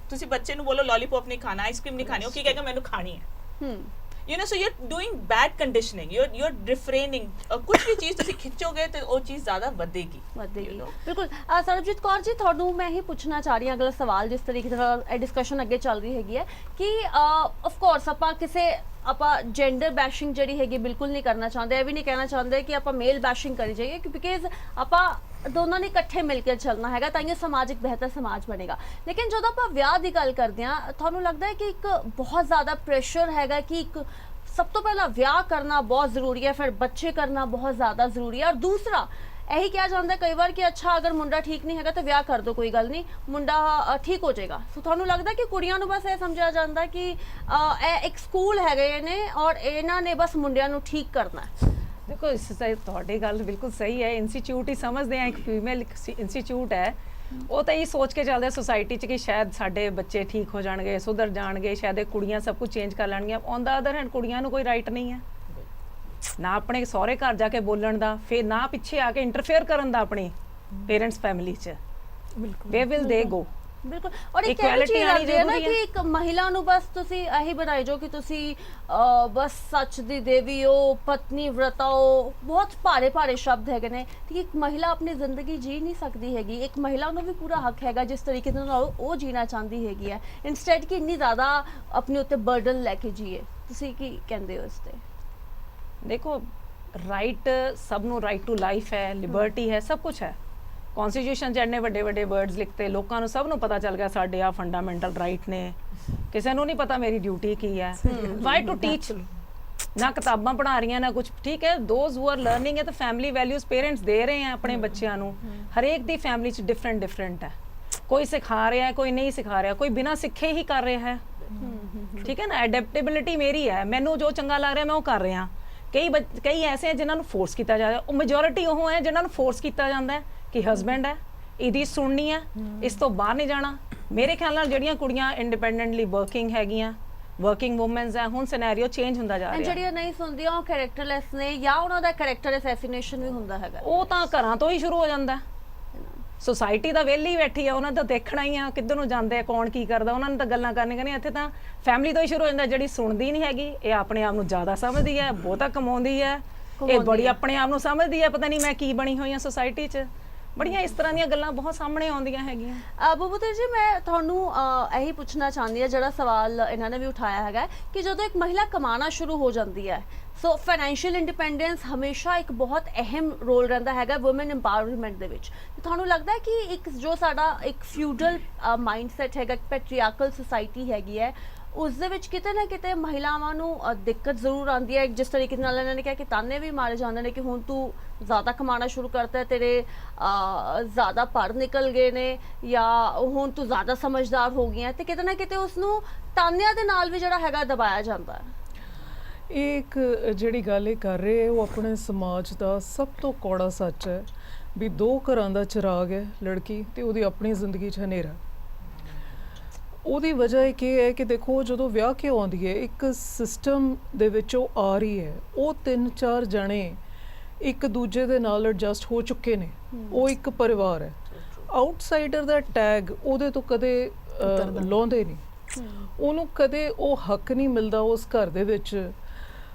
ਤੁਸੀਂ ਬੱਚੇ ਨੂੰ ਬੋਲੋ ਲੋਲੀਪੌਪ ਨਹੀਂ ਖਾਣਾ ਆਈਸਕ੍ਰੀਮ ਨਹੀਂ ਖਾਣੀ ਉਹ ਕੀ ਕਹੇਗਾ ਮੈਨੂੰ ਖਾਣੀ ਹੈ you know so you're doing bad conditioning, you're refraining ਕੁਝ ਵੀ ਚੀਜ਼ ਤੁਸੀਂ ਖਿੱਚੋਗੇ ਤੇ ਉਹ ਚੀਜ਼ ਜ਼ਿਆਦਾ ਵਧੇਗੀ ਬਿਲਕੁਲ ਸਰਬਜੀਤ ਕੌਰ ਜੀ ਤੁਹਾਨੂੰ ਮੈਂ ਇਹ ਪੁੱਛਣਾ ਚਾਹ ਰਹੀ ਹਾਂ ਅਗਲਾ ਸਵਾਲ ਜਿਸ ਤਰੀਕੇ ਨਾਲ ਇਹ ਡਿਸਕਸ਼ਨ ਅੱਗੇ ਚੱਲ ਰਹੀ ਹੈਗੀ ਹੈ ਕਿ ਆਫ ਕੋਰਸ ਆਪਾਂ ਜੈਂਡਰ ਬੈਸ਼ਿੰਗ ਜਿਹੜੀ ਹੈਗੀ ਬਿਲਕੁਲ ਨਹੀਂ ਕਰਨਾ ਚਾਹੁੰਦੇ ਇਹ ਵੀ ਨਹੀਂ ਕਹਿਣਾ ਚਾਹੁੰਦੇ ਕਿ ਆਪਾਂ ਮੇਲ ਬੈਸ਼ਿੰਗ ਕਰੀ ਜਾਈਏ ਬਿਕਾਜ਼ ਆਪਾਂ ਦੋਨਾਂ ਨੇ ਇਕੱਠੇ ਮਿਲ ਕੇ ਚੱਲਣਾ ਹੈਗਾ ਤਾਂ ਇਹ ਸਮਾਜਿਕ ਬਿਹਤਰ ਸਮਾਜ ਬਣੇਗਾ ਲੇਕਿਨ ਜਦੋਂ ਆਪਾਂ ਵਿਆਹ ਦੀ ਗੱਲ ਕਰਦੇ ਹਾਂ ਤੁਹਾਨੂੰ ਲੱਗਦਾ ਹੈ ਕਿ ਇੱਕ ਬਹੁਤ ਜ਼ਿਆਦਾ ਪ੍ਰੈਸ਼ਰ ਹੈਗਾ ਕਿ ਇੱਕ ਸਭ ਤੋਂ ਪਹਿਲਾਂ ਵਿਆਹ ਕਰਨਾ ਬਹੁਤ ਜ਼ਰੂਰੀ ਹੈ ਫਿਰ ਬੱਚੇ ਕਰਨਾ ਬਹੁਤ ਜ਼ਿਆਦਾ ਜ਼ਰੂਰੀ ਹੈ ਔਰ ਦੂਸਰਾ ਇਹੀ ਕਿਹਾ ਜਾਂਦਾ ਕਈ ਵਾਰ ਕਿ ਅੱਛਾ ਅਗਰ ਮੁੰਡਾ ਠੀਕ ਨਹੀਂ ਹੈਗਾ ਤਾਂ ਵਿਆਹ ਕਰ ਦੋ ਕੋਈ ਗੱਲ ਨਹੀਂ ਮੁੰਡਾ ਠੀਕ ਹੋ ਜਾਏਗਾ ਸੋ ਤੁਹਾਨੂੰ ਲੱਗਦਾ ਕਿ ਕੁੜੀਆਂ ਨੂੰ ਬਸ ਇਹ ਸਮਝਿਆ ਜਾਂਦਾ ਕਿ ਇਹ ਇੱਕ ਸਕੂਲ ਹੈਗੇ ਨੇ ਔਰ ਇਹਨਾਂ ਨੇ ਬਸ ਮੁੰਡਿਆਂ ਨੂੰ ਠੀਕ ਕਰਨਾ ਹੈ ਦੇਖੋ ਤੁਹਾਡੀ ਗੱਲ ਬਿਲਕੁਲ ਸਹੀ ਹੈ ਇੰਸਟੀਚਿਊਟ ਹੀ ਸਮਝਦੇ ਆ ਇੱਕ ਫੀਮੇਲ ਇੰਸਟੀਚਿਊਟ ਹੈ ਉਹ ਤਾਂ ਇਹ ਸੋਚ ਕੇ ਚੱਲਦੇ ਸੋਸਾਇਟੀ 'ਚ ਕਿ ਸ਼ਾਇਦ ਸਾਡੇ ਬੱਚੇ ਠੀਕ ਹੋ ਜਾਣਗੇ ਸੁਧਰ ਜਾਣਗੇ ਸ਼ਾਇਦ ਇਹ ਕੁੜੀਆਂ ਸਭ ਕੁਝ ਚੇਂਜ ਕਰ ਲੈਣਗੀਆਂ ਔਨ ਦਾ ਅਦਰ ਹੈਂਡ ਕੁੜੀਆਂ ਨੂੰ ਕੋਈ ਰਾਈਟ ਨਹੀਂ ਹੈ ਨਾ ਆਪਣੇ ਸਹੁਰੇ ਘਰ ਜਾ ਕੇ ਬੋਲਣ ਦਾ ਫਿਰ ਨਾ ਪਿੱਛੇ ਆ ਕੇ ਇੰਟਰਫੇਅਰ ਕਰਨ ਦਾ ਆਪਣੇ ਪੇਰੈਂਟਸ ਫੈਮਿਲੀ 'ਚ ਵੇ ਵਿਲ ਦੇ ਗੋ ਬਿਲਕੁਲ ਔਰ ਇੱਕ ਇਹ ਚੀਜ਼ ਆਉਂਦੀ ਹੈ ਨਾ ਕਿ ਇੱਕ ਮਹਿਲਾ ਨੂੰ ਬਸ ਤੁਸੀਂ ਇਹੀ ਬਣਾਈ ਜੋ ਕਿ ਤੁਸੀਂ ਬਸ ਸੱਚ ਦੀ ਦੇਵੀ ਹੋ ਪਤਨੀ ਵਰਤਾ ਹੋ ਬਹੁਤ ਭਾਰੇ ਸ਼ਬਦ ਹੈਗੇ ਨੇ ਕਿ ਇੱਕ ਮਹਿਲਾ ਆਪਣੀ ਜ਼ਿੰਦਗੀ ਜੀ ਨਹੀਂ ਸਕਦੀ ਹੈਗੀ ਇੱਕ ਮਹਿਲਾ ਨੂੰ ਵੀ ਪੂਰਾ ਹੱਕ ਹੈਗਾ ਜਿਸ ਤਰੀਕੇ ਨਾਲ ਉਹ ਜੀਣਾ ਚਾਹੁੰਦੀ ਹੈਗੀ ਹੈ ਇਨਸਟੈਡ ਕਿ ਇੰਨੀ ਜ਼ਿਆਦਾ ਆਪਣੇ ਉੱਤੇ ਬਰਡਨ ਲੈ ਕੇ ਜੀਏ ਤੁਸੀਂ ਕੀ ਕਹਿੰਦੇ ਹੋ ਇਸ ਤੇ ਦੇਖੋ ਰਾਈਟ ਸਭ ਨੂੰ ਰਾਈਟ ਟੂ ਲਾਈਫ ਹੈ ਲਿਬਰਟੀ ਹੈ ਸਭ ਕੁਝ ਹੈ ਕਨਸਟੀਟਿਊਸ਼ਨ 'ਚ ਇੰਨੇ ਵੱਡੇ ਵਰਡਸ ਲਿਖਤੇ ਲੋਕਾਂ ਨੂੰ ਸਭ ਨੂੰ ਪਤਾ ਚੱਲ ਗਿਆ ਸਾਡੇ ਆ ਫੰਡਾਮੈਂਟਲ ਰਾਈਟ ਨੇ ਕਿਸੇ ਨੂੰ ਨਹੀਂ ਪਤਾ ਮੇਰੀ ਡਿਊਟੀ ਕੀ ਹੈ ਵਾਈ ਟੂ ਟੀਚ ਨਾ ਕਿਤਾਬਾਂ ਪੜ੍ਹਾ ਰਹੀਆਂ ਨਾ ਕੁਝ ਠੀਕ ਹੈ ਦੋਜ਼ ਹੂ ਆਰ ਲਰਨਿੰਗ ਹੈ ਤਾਂ ਫੈਮਿਲੀ ਵੈਲਿਊਜ਼ ਪੇਰੈਂਟਸ ਦੇ ਰਹੇ ਆ ਆਪਣੇ ਬੱਚਿਆਂ ਨੂੰ ਹਰੇਕ ਦੀ ਫੈਮਿਲੀ 'ਚ ਡਿਫਰੈਂਟ ਹੈ ਕੋਈ ਸਿਖਾ ਰਿਹਾ ਹੈ ਕੋਈ ਨਹੀਂ ਸਿਖਾ ਰਿਹਾ ਕੋਈ ਬਿਨਾਂ ਸਿੱਖੇ ਹੀ ਕਰ ਰਿਹਾ ਹੈ ਠੀਕ ਹੈ ਨਾ ਐਡੈਪਟੇਬਿਲਿਟੀ ਮੇਰੀ ਹੈ ਮੈਨੂੰ ਜੋ ਚੰਗਾ ਲੱਗ ਰਿਹਾ ਮੈਂ ਉਹ ਕਰ ਰਿਹਾ ਕਈ ਐਸੇ ਹੈ ਜਿਨ੍ਹਾਂ ਨੂੰ ਫੋਰਸ ਕੀਤਾ ਜਾ ਰਿਹਾ ਉਹ ਮੈਜੋਰਿਟੀ ਉਹ ਹੈ ਜਿਨ੍ਹਾਂ ਨੂੰ ਫੋਰਸ ਕੀਤਾ ਜਾਂਦਾ ਹੈ ਕਿ ਹਸਬੈਂਡ ਹੈ ਇਹਦੀ ਸੁਣਨੀ ਹੈ ਇਸ ਤੋਂ ਬਾਹਰ ਨਹੀਂ ਜਾਣਾ ਮੇਰੇ ਖਿਆਲ ਨਾਲ ਜਿਹੜੀਆਂ ਕੁੜੀਆਂ ਇੰਡੀਪੈਂਡੈਂਟਲੀ ਵਰਕਿੰਗ ਹੈਗੀਆਂ ਵਰਕਿੰਗ ਵੂਮਨਸ ਹੈ ਹੁਣ ਸਿਨੈਰੀਓ ਚੇਂਜ ਹੁੰਦਾ ਜਾ ਰਿਹਾ ਜਿਹੜੀਆਂ ਨਹੀਂ ਸੁਣਦੀਆਂ ਉਹ ਕੈਰੈਕਟਰਲੈਸ ਨੇ ਜਾਂ ਉਹਨਾਂ ਦਾ ਕੈਰੈਕਟਰ ਅਸੈਸੀਨੇਸ਼ਨ ਵੀ ਹੁੰਦਾ ਹੈਗਾ ਉਹ ਤਾਂ ਘਰਾਂ ਤੋਂ ਹੀ ਸ਼ੁਰੂ ਹੋ ਜਾਂਦਾ ਸੋਸਾਇਟੀ ਦਾ ਵਿਹਲੀ ਬੈਠੀ ਆ ਉਹਨਾਂ ਦਾ ਦੇਖਣਾ ਹੀ ਆ ਕਿੱਧਰ ਨੂੰ ਜਾਂਦੇ ਆ ਕੌਣ ਕੀ ਕਰਦਾ ਉਹਨਾਂ ਨੇ ਤਾਂ ਗੱਲਾਂ ਕਰਨੀਆਂ ਇੱਥੇ ਤਾਂ ਫੈਮਿਲੀ ਤੋਂ ਹੀ ਸ਼ੁਰੂ ਹੋ ਜਾਂਦਾ ਜਿਹੜੀ ਸੁਣਦੀ ਨਹੀਂ ਹੈਗੀ ਇਹ ਆਪਣੇ ਆਪ ਨੂੰ ਜ਼ਿਆਦਾ ਸਮਝਦੀ ਹੈ ਬਹੁਤਾ ਕਮਾਉਂਦੀ ਹੈ ਇਹ ਬੜੀ ਆਪਣੇ ਆਪ ਨੂੰ ਸਮਝਦੀ ਹੈ ਪਤਾ ਨਹੀਂ ਮੈਂ ਕੀ ਬਣੀ ਹੋਈ ਆ ਸੋਸਾਇਟੀ 'ਚ ਬੜੀਆਂ ਇਸ ਤਰ੍ਹਾਂ ਦੀਆਂ ਗੱਲਾਂ ਬਹੁਤ ਸਾਹਮਣੇ ਆਉਂਦੀਆਂ ਹੈਗੀਆਂ ਬੂਬੂਦਰ ਜੀ ਮੈਂ ਤੁਹਾਨੂੰ ਇਹੀ ਪੁੱਛਣਾ ਚਾਹੁੰਦੀ ਹਾਂ ਜਿਹੜਾ ਸਵਾਲ ਇਹਨਾਂ ਨੇ ਵੀ ਉਠਾਇਆ ਹੈਗਾ ਕਿ ਜਦੋਂ ਇੱਕ ਮਹਿਲਾ ਕਮਾਉਣਾ ਸ਼ੁਰੂ ਹੋ ਜਾਂਦੀ ਹੈ ਸੋ ਫਾਈਨੈਂਸ਼ੀਅਲ ਇੰਡੀਪੈਂਡੈਂਸ ਹਮੇਸ਼ਾ ਇੱਕ ਬਹੁਤ ਅਹਿਮ ਰੋਲ ਰਹਿੰਦਾ ਹੈਗਾ ਵੂਮਨ ਇੰਪਾਵਰਮੈਂਟ ਦੇ ਵਿੱਚ ਤੁਹਾਨੂੰ ਲੱਗਦਾ ਹੈ ਕਿ ਇੱਕ ਜੋ ਸਾਡਾ ਇੱਕ ਫਿਊਡਲ ਮਾਈਂਡਸੈਟ ਹੈਗਾ ਪੈਟਰੀਆਰਕਲ ਸੁਸਾਇਟੀ ਹੈਗੀ ਹੈ ਉਸ ਦੇ ਵਿੱਚ ਕਿਤੇ ਨਾ ਕਿਤੇ ਮਹਿਲਾਵਾਂ ਨੂੰ ਦਿੱਕਤ ਜ਼ਰੂਰ ਆਉਂਦੀ ਹੈ ਜਿਸ ਤਰੀਕੇ ਨਾਲ ਇਹਨਾਂ ਨੇ ਕਿਹਾ ਕਿ ਤਾਨੇ ਵੀ ਮਾਰੇ ਜਾਂਦੇ ਨੇ ਕਿ ਹੁਣ ਤੂੰ ਜ਼ਿਆਦਾ ਕਮਾਉਣਾ ਸ਼ੁਰੂ ਕਰਤਾ ਹੈ ਤੇਰੇ ਜ਼ਿਆਦਾ ਪੜ੍ਹ ਨਿਕਲ ਗਏ ਨੇ ਜਾਂ ਹੁਣ ਤੂੰ ਜ਼ਿਆਦਾ ਸਮਝਦਾਰ ਹੋ ਗਈ ਹੈ ਤੇ ਕਿਤੇ ਨਾ ਕਿਤੇ ਉਸ ਨੂੰ ਤਾਨਿਆਂ ਦੇ ਨਾਲ ਵੀ ਜਿਹੜਾ ਹੈਗਾ ਦਬਾਇਆ ਜਾਂਦਾ ਹੈ ਇਹ ਇੱਕ ਜਿਹੜੀ ਗੱਲ ਇਹ ਕਰ ਰਹੇ ਉਹ ਆਪਣੇ ਸਮਾਜ ਦਾ ਸਭ ਤੋਂ ਕੌੜਾ ਸੱਚ ਹੈ ਵੀ ਦੋ ਘਰਾਂ ਦਾ ਚਿਰਾਗ ਹੈ ਲੜਕੀ ਤੇ ਉਹਦੀ ਆਪਣੀ ਜ਼ਿੰਦਗੀ 'ਚ ਹਨੇਰਾ ਉਹਦੀ ਵਜ੍ਹਾ ਇਹ ਕੀ ਹੈ ਕਿ ਦੇਖੋ ਜਦੋਂ ਵਿਆਹ ਕੇ ਆਉਂਦੀ ਹੈ ਇੱਕ ਸਿਸਟਮ ਦੇ ਵਿੱਚ ਉਹ ਆ ਰਹੀ ਹੈ ਉਹ 3-4 ਜਣੇ ਇੱਕ ਦੂਜੇ ਦੇ ਨਾਲ ਐਡਜਸਟ ਹੋ ਚੁੱਕੇ ਨੇ ਉਹ ਇੱਕ ਪਰਿਵਾਰ ਹੈ ਆਊਟਸਾਈਡਰ ਦਾ ਟੈਗ ਉਹਦੇ ਤੋਂ ਕਦੇ ਲਾਉਂਦੇ ਨਹੀਂ ਉਹਨੂੰ ਕਦੇ ਉਹ ਹੱਕ ਨਹੀਂ ਮਿਲਦਾ ਉਸ ਘਰ ਦੇ ਵਿੱਚ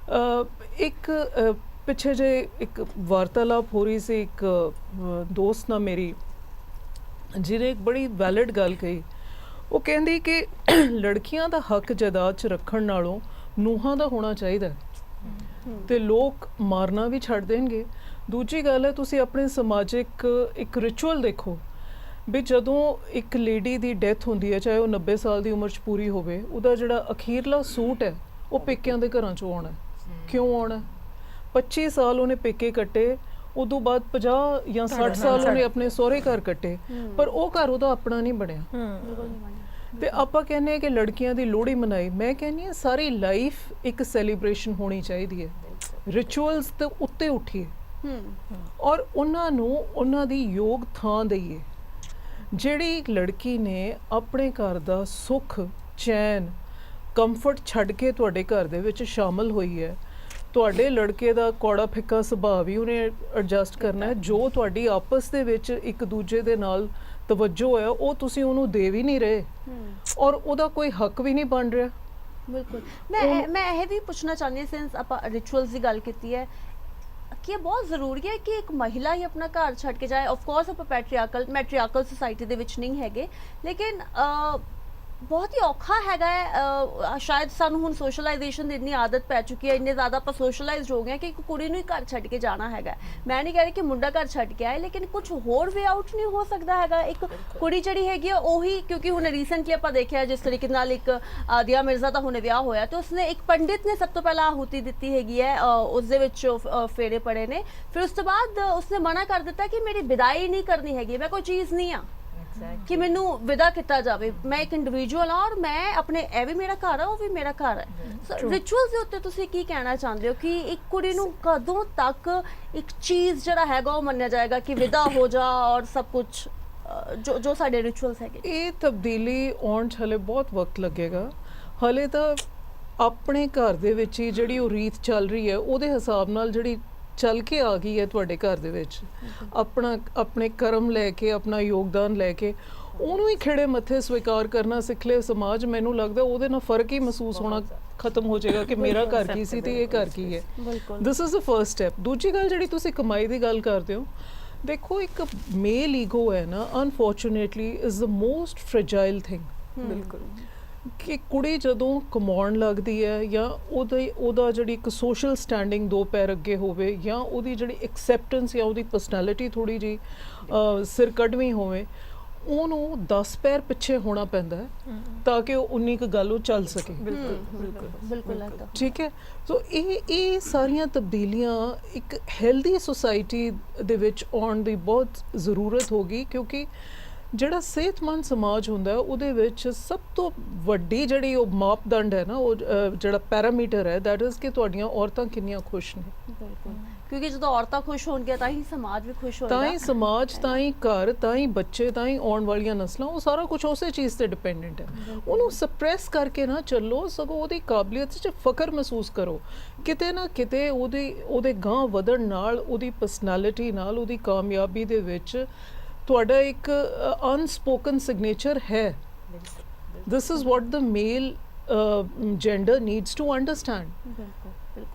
ਇੱਕ ਪਿੱਛੇ ਜੇ ਇੱਕ ਵਾਰਤਾਲਾਪ ਹੋ ਰਹੀ ਸੀ ਇੱਕ ਦੋਸਤ ਨਾਲ ਮੇਰੀ, ਜਿਹਨੇ ਇੱਕ ਬੜੀ ਵੈਲਿਡ ਗੱਲ ਕਹੀ। ਉਹ ਕਹਿੰਦੀ ਕਿ ਲੜਕੀਆਂ ਦਾ ਹੱਕ ਜਾਇਦਾਦ 'ਚ ਰੱਖਣ ਨਾਲੋਂ ਨੂੰਹਾਂ ਦਾ ਹੋਣਾ ਚਾਹੀਦਾ ਤੇ ਲੋਕ ਮਾਰਨਾ ਵੀ ਛੱਡ ਦੇਣਗੇ। ਦੂਜੀ ਗੱਲ ਹੈ, ਤੁਸੀਂ ਆਪਣੇ ਸਮਾਜਿਕ ਇੱਕ ਰਿਚੁਅਲ ਦੇਖੋ ਵੀ ਜਦੋਂ ਇੱਕ ਲੇਡੀ ਦੀ ਡੈਥ ਹੁੰਦੀ ਹੈ, ਚਾਹੇ ਉਹ 90 ਸਾਲ ਦੀ ਉਮਰ 'ਚ ਪੂਰੀ ਹੋਵੇ, ਉਹਦਾ ਜਿਹੜਾ ਅਖੀਰਲਾ ਸੂਟ ਹੈ ਉਹ ਪੇਕਿਆਂ ਦੇ ਘਰਾਂ 'ਚੋਂ ਆਉਣਾ। ਕਿਉਂ ਆਉਣਾ? 25 ਸਾਲ ਉਹਨੇ ਪੇਕੇ ਕੱਟੇ, ਉਦੋਂ ਬਾਅਦ 50 ਜਾਂ 60 ਸਾਲ ਉਹਨੇ ਆਪਣੇ ਸਹੁਰੇ ਘਰ ਕੱਟੇ, ਪਰ ਉਹ ਘਰ ਉਹਦਾ ਆਪਣਾ ਨਹੀਂ ਬਣਿਆ। ਤੇ ਆਪਾਂ ਕਹਿੰਦੇ ਹਾਂ ਕਿ ਲੜਕੀਆਂ ਦੀ ਲੋਹੜੀ ਮਨਾਈ, ਮੈਂ ਕਹਿੰਦੀ ਹਾਂ ਸਾਰੀ ਲਾਈਫ ਇੱਕ ਸੈਲੀਬ੍ਰੇਸ਼ਨ ਹੋਣੀ ਚਾਹੀਦੀ ਹੈ, ਰਿਚੁਅਲਸ ਦੇ ਉੱਤੇ ਉੱਠੀਏ ਔਰ ਉਹਨਾਂ ਨੂੰ ਉਹਨਾਂ ਦੀ ਯੋਗ ਥਾਂ ਦਈਏ। ਜਿਹੜੀ ਇੱਕ ਲੜਕੀ ਨੇ ਆਪਣੇ ਘਰ ਦਾ ਸੁੱਖ ਚੈਨ ਕੰਫਰਟ ਛੱਡ ਕੇ ਤੁਹਾਡੇ ਘਰ ਦੇ ਵਿੱਚ ਸ਼ਾਮਲ ਹੋਈ ਹੈ, ਤੁਹਾਡੇ ਲੜਕੇ ਦਾ ਕੌੜਾ ਫਿੱਕਾ ਸੁਭਾਅ ਵੀ ਉਹਨੇ ਐਡਜਸਟ ਕਰਨਾ ਹੈ। ਜੋ ਤੁਹਾਡੀ ਆਪਸ ਦੇ ਵਿੱਚ ਇੱਕ ਦੂਜੇ ਦੇ ਨਾਲ ਤਵੱਜੋ ਹੈ ਉਹ ਤੁਸੀਂ ਉਹਨੂੰ ਦੇ ਵੀ ਨਹੀਂ ਰਹੇ ਔਰ ਉਹਦਾ ਕੋਈ ਹੱਕ ਵੀ ਨਹੀਂ ਬਣ ਰਿਹਾ। ਬਿਲਕੁਲ। ਮੈਂ ਇਹ ਵੀ ਪੁੱਛਣਾ ਚਾਹੁੰਦੀ ਹਾਂ, ਸਿੰਸ ਆਪਾਂ ਰਿਚੁਅਲਸ ਦੀ ਗੱਲ ਕੀਤੀ ਹੈ, ਕਿ ਇਹ ਬਹੁਤ ਜ਼ਰੂਰੀ ਹੈ ਕਿ ਇੱਕ ਮਹਿਲਾ ਹੀ ਆਪਣਾ ਘਰ ਛੱਡ ਕੇ ਜਾਏ। ਆਫ ਕੋਰਸ ਆਪਾਂ ਮੈਟਰੀਆਰਕਲ ਸੋਸਾਇਟੀ ਦੇ ਵਿੱਚ ਨਹੀਂ ਹੈਗੇ, ਲੇਕਿਨ ਬਹੁਤ ਹੀ ਔਖਾ ਹੈਗਾ ਹੈ। ਸ਼ਾਇਦ ਸਾਨੂੰ ਹੁਣ ਸੋਸ਼ਲਾਈਜੇਸ਼ਨ ਦੀ ਇੰਨੀ ਆਦਤ ਪੈ ਚੁੱਕੀ ਹੈ, ਇੰਨੇ ਜ਼ਿਆਦਾ ਆਪਾਂ ਸੋਸ਼ਲਾਈਜ਼ਡ ਹੋ ਗਏ ਕਿ ਇੱਕ ਕੁੜੀ ਨੂੰ ਹੀ ਘਰ ਛੱਡ ਕੇ ਜਾਣਾ ਹੈਗਾ। ਮੈਂ ਨਹੀਂ ਕਹਿ ਰਹੀ ਕਿ ਮੁੰਡਾ ਘਰ ਛੱਡ ਕੇ ਆਏ, ਲੇਕਿਨ ਕੁਝ ਹੋਰ ਵੇ ਆਊਟ ਨਹੀਂ ਹੋ ਸਕਦਾ ਹੈਗਾ। ਇੱਕ ਕੁੜੀ ਜਿਹੜੀ ਹੈਗੀ ਆ ਉਹੀ, ਕਿਉਂਕਿ ਹੁਣ ਰੀਸੈਂਟਲੀ ਆਪਾਂ ਦੇਖਿਆ ਜਿਸ ਤਰੀਕੇ ਨਾਲ ਇੱਕ ਦਿਆ ਮਿਰਜ਼ਾ ਦਾ ਹੁਣੇ ਵਿਆਹ ਹੋਇਆ ਤੇ ਉਸਨੇ ਇੱਕ ਪੰਡਿਤ ਨੇ ਸਭ ਤੋਂ ਪਹਿਲਾਂ ਆਹੂਤੀ ਦਿੱਤੀ ਹੈਗੀ ਹੈ, ਉਸ ਦੇ ਵਿੱਚ ਫੇਰੇ ਪੜੇ ਨੇ, ਫਿਰ ਉਸ ਤੋਂ ਬਾਅਦ ਉਸਨੇ ਮਨਾ ਕਰ ਦਿੱਤਾ ਕਿ ਮੇਰੀ ਵਿਦਾਈ ਨਹੀਂ ਕਰਨੀ ਹੈਗੀ, ਮੈਂ ਕੋਈ ਚੀਜ਼ ਨਹੀਂ ਆ ਕਿ ਮੈਨੂੰ ਵਿਦਾ ਕੀਤਾ ਜਾਵੇ, ਮੈਂ ਇੱਕ ਇੰਡੀਵਿਜੂਅਲ ਹਾਂ ਔਰ ਮੈਂ ਆਪਣੇ, ਇਹ ਵੀ ਮੇਰਾ ਘਰ ਹੈ ਉਹ ਵੀ ਮੇਰਾ ਘਰ ਹੈ। ਸੋ ਰਿਚੁਅਲਸ ਦੇ ਉੱਤੇ ਤੁਸੀਂ ਕੀ ਕਹਿਣਾ ਚਾਹੁੰਦੇ ਹੋ ਕਿ ਇੱਕ ਕੁੜੀ ਨੂੰ ਕਦੋਂ ਤੱਕ ਇੱਕ ਚੀਜ਼ ਜਿਹੜਾ ਹੈਗਾ ਉਹ ਮੰਨਿਆ ਜਾਏਗਾ ਕਿ ਵਿਦਾ ਹੋ ਜਾ ਔਰ ਸਭ ਕੁਝ ਜੋ ਸਾਡੇ ਰਿਚੁਅਲਸ ਹੈਗੇ? ਇਹ ਤਬਦੀਲੀ ਆਉਣ 'ਚ ਹਲੇ ਬਹੁਤ ਵਕਤ ਲੱਗੇਗਾ। ਹਲੇ ਤਾਂ ਆਪਣੇ ਘਰ ਦੇ ਵਿੱਚ ਹੀ ਜਿਹੜੀ ਉਹ ਰੀਤ ਚੱਲ ਰਹੀ ਹੈ ਉਹਦੇ ਹਿਸਾਬ ਨਾਲ ਜਿਹੜੀ ਚੱਲ ਕੇ ਆ ਗਈ ਹੈ ਤੁਹਾਡੇ ਘਰ ਦੇ ਵਿੱਚ, ਆਪਣੇ ਕਰਮ ਲੈ ਕੇ ਆਪਣਾ ਯੋਗਦਾਨ ਲੈ ਕੇ ਉਹਨੂੰ ਹੀ ਖਿੜੇ ਮੱਥੇ ਸਵੀਕਾਰ ਕਰਨਾ ਸਿੱਖ ਲੈ ਸਮਾਜ। ਮੈਨੂੰ ਲੱਗਦਾ ਉਹਦੇ ਨਾਲ ਫਰਕ ਹੀ ਮਹਿਸੂਸ ਹੋਣਾ ਖਤਮ ਹੋ ਜਾਏਗਾ ਕਿ ਮੇਰਾ ਘਰ ਕੀ ਸੀ ਤੇ ਇਹ ਘਰ ਕੀ ਹੈ। This is the first step. ਦੂਜੀ ਗੱਲ ਜਿਹੜੀ ਤੁਸੀਂ ਕਮਾਈ ਦੀ ਗੱਲ ਕਰਦੇ ਹੋ, ਦੇਖੋ ਇੱਕ ਮੇਲ ਈਗੋ ਹੈ ਨਾ, unfortunately is the most fragile thing. ਬਿਲਕੁਲ ਕਿ ਕੁੜੀ ਜਦੋਂ ਕਮਾਉਣ ਲੱਗਦੀ ਹੈ ਜਾਂ ਉਹਦਾ ਜਿਹੜੀ ਇੱਕ ਸੋਸ਼ਲ ਸਟੈਂਡਿੰਗ ਦੋ ਪੈਰ ਅੱਗੇ ਹੋਵੇ ਜਾਂ ਉਹਦੀ ਜਿਹੜੀ ਐਕਸੈਪਟੈਂਸ ਜਾਂ ਉਹਦੀ ਪਰਸਨੈਲਿਟੀ ਥੋੜੀ ਜੀ ਸਿਰ ਕੱਢਵੀਂ ਹੋਵੇ, ਉਹਨੂੰ 10 ਪੈਰ ਪਿੱਛੇ ਹੋਣਾ ਪੈਂਦਾ ਹੈ ਤਾਂ ਕਿ ਉਹ ਉਨੀ ਕੁ ਗੱਲ ਉਹ ਚੱਲ ਸਕੇ। ਬਿਲਕੁਲ ਠੀਕ ਹੈ। ਸੋ ਇਹ ਸਾਰੀਆਂ ਤਬਦੀਲੀਆਂ ਇੱਕ ਹੈਲਦੀ ਸੁਸਾਇਟੀ ਦੇ ਵਿੱਚ ਆਉਣ ਦੀ ਬਹੁਤ ਜ਼ਰੂਰਤ ਹੋਗੀ, ਕਿਉਂਕਿ ਜਿਹੜਾ ਸਿਹਤਮੰਦ ਸਮਾਜ ਹੁੰਦਾ ਉਹਦੇ ਵਿੱਚ ਸਭ ਤੋਂ ਵੱਡੀ ਜਿਹੜੀ ਉਹ ਮਾਪਦੰਡ ਹੈ ਨਾ, ਉਹ ਜਿਹੜਾ ਪੈਰਾਮੀਟਰ ਹੈ, ਦੈਟ ਇਜ਼ ਕਿ ਤੁਹਾਡੀਆਂ ਔਰਤਾਂ ਕਿੰਨੀਆਂ ਖੁਸ਼ ਨੇ। ਬਿਲਕੁਲ, ਕਿਉਂਕਿ ਜਦੋਂ ਔਰਤਾਂ ਖੁਸ਼ ਹੋਣਗੀਆਂ ਤਾਂ ਹੀ ਸਮਾਜ ਵੀ ਖੁਸ਼ ਹੋਏਗਾ, ਤਾਂ ਹੀ ਸਮਾਜ, ਤਾਂ ਹੀ ਘਰ, ਤਾਂ ਹੀ ਬੱਚੇ, ਤਾਂ ਹੀ ਆਉਣ ਵਾਲੀਆਂ ਨਸਲਾਂ, ਉਹ ਸਾਰਾ ਕੁਝ ਉਸੇ ਚੀਜ਼ ਤੇ ਡਿਪੈਂਡੈਂਟ ਹੈ। ਉਹਨੂੰ ਸਪਰੈਸ ਕਰਕੇ ਨਾ ਚੱਲੋ, ਸਗੋਂ ਉਹਦੀ ਕਾਬਲੀਅਤ 'ਚ ਫਖਰ ਮਹਿਸੂਸ ਕਰੋ। ਕਿਤੇ ਨਾ ਕਿਤੇ ਉਹਦੇ ਗਾਂਹ ਵਧਣ ਨਾਲ, ਉਹਦੀ ਪਰਸਨੈਲਿਟੀ ਨਾਲ, ਉਹਦੀ ਕਾਮਯਾਬੀ ਦੇ ਵਿੱਚ ਤੁਹਾਡਾ ਇੱਕ ਅਨਸਪੋਕਨ ਸਿਗਨੇਚਰ ਹੈ। This is what the male gender needs to understand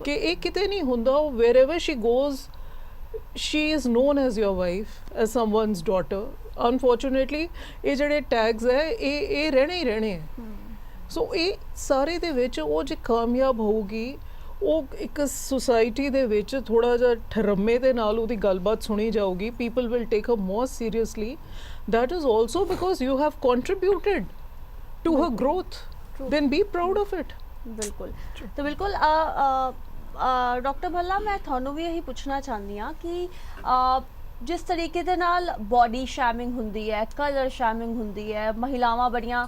ਕਿ ਇਹ ਕਿਤੇ ਨਹੀਂ ਹੁੰਦਾ, wherever she goes she is known as your wife, as someone's daughter. Unfortunately ਇਹ ਜਿਹੜੇ ਟੈਗਸ ਹੈ ਇਹ ਰਹਿਣੇ ਹੀ ਰਹਿਣੇ ਹੈ। ਸੋ ਇਹ ਸਾਰੇ ਦੇ ਵਿੱਚ ਉਹ ਜੇ ਕਾਮਯਾਬ ਹੋਊਗੀ, ਉਹ ਇੱਕ ਸੁਸਾਇਟੀ ਦੇ ਵਿੱਚ ਥੋੜਾ ਜਿਹਾ ਠਰਮੇ ਦੇ ਨਾਲ ਉਹਦੀ ਗੱਲਬਾਤ ਸੁਣੀ ਜਾਊਗੀ, people will take her more seriously. That is also because you have contributed to her growth. Then be proud of it. ਬਿਲਕੁਲ। ਤੇ ਬਿਲਕੁਲ ਡਾਕਟਰ ਭੱਲਾ, ਮੈਂ ਤੁਹਾਨੂੰ ਵੀ ਇਹੀ ਪੁੱਛਣਾ ਚਾਹੁੰਦੀ ਹਾਂ ਕਿ ਜਿਸ ਤਰੀਕੇ ਦੇ ਨਾਲ ਬੋਡੀ ਸ਼ੈਮਿੰਗ ਹੁੰਦੀ ਹੈ, ਕਲਰ ਸ਼ੈਮਿੰਗ ਹੁੰਦੀ ਹੈ, ਮਹਿਲਾਵਾਂ ਬੜੀਆਂ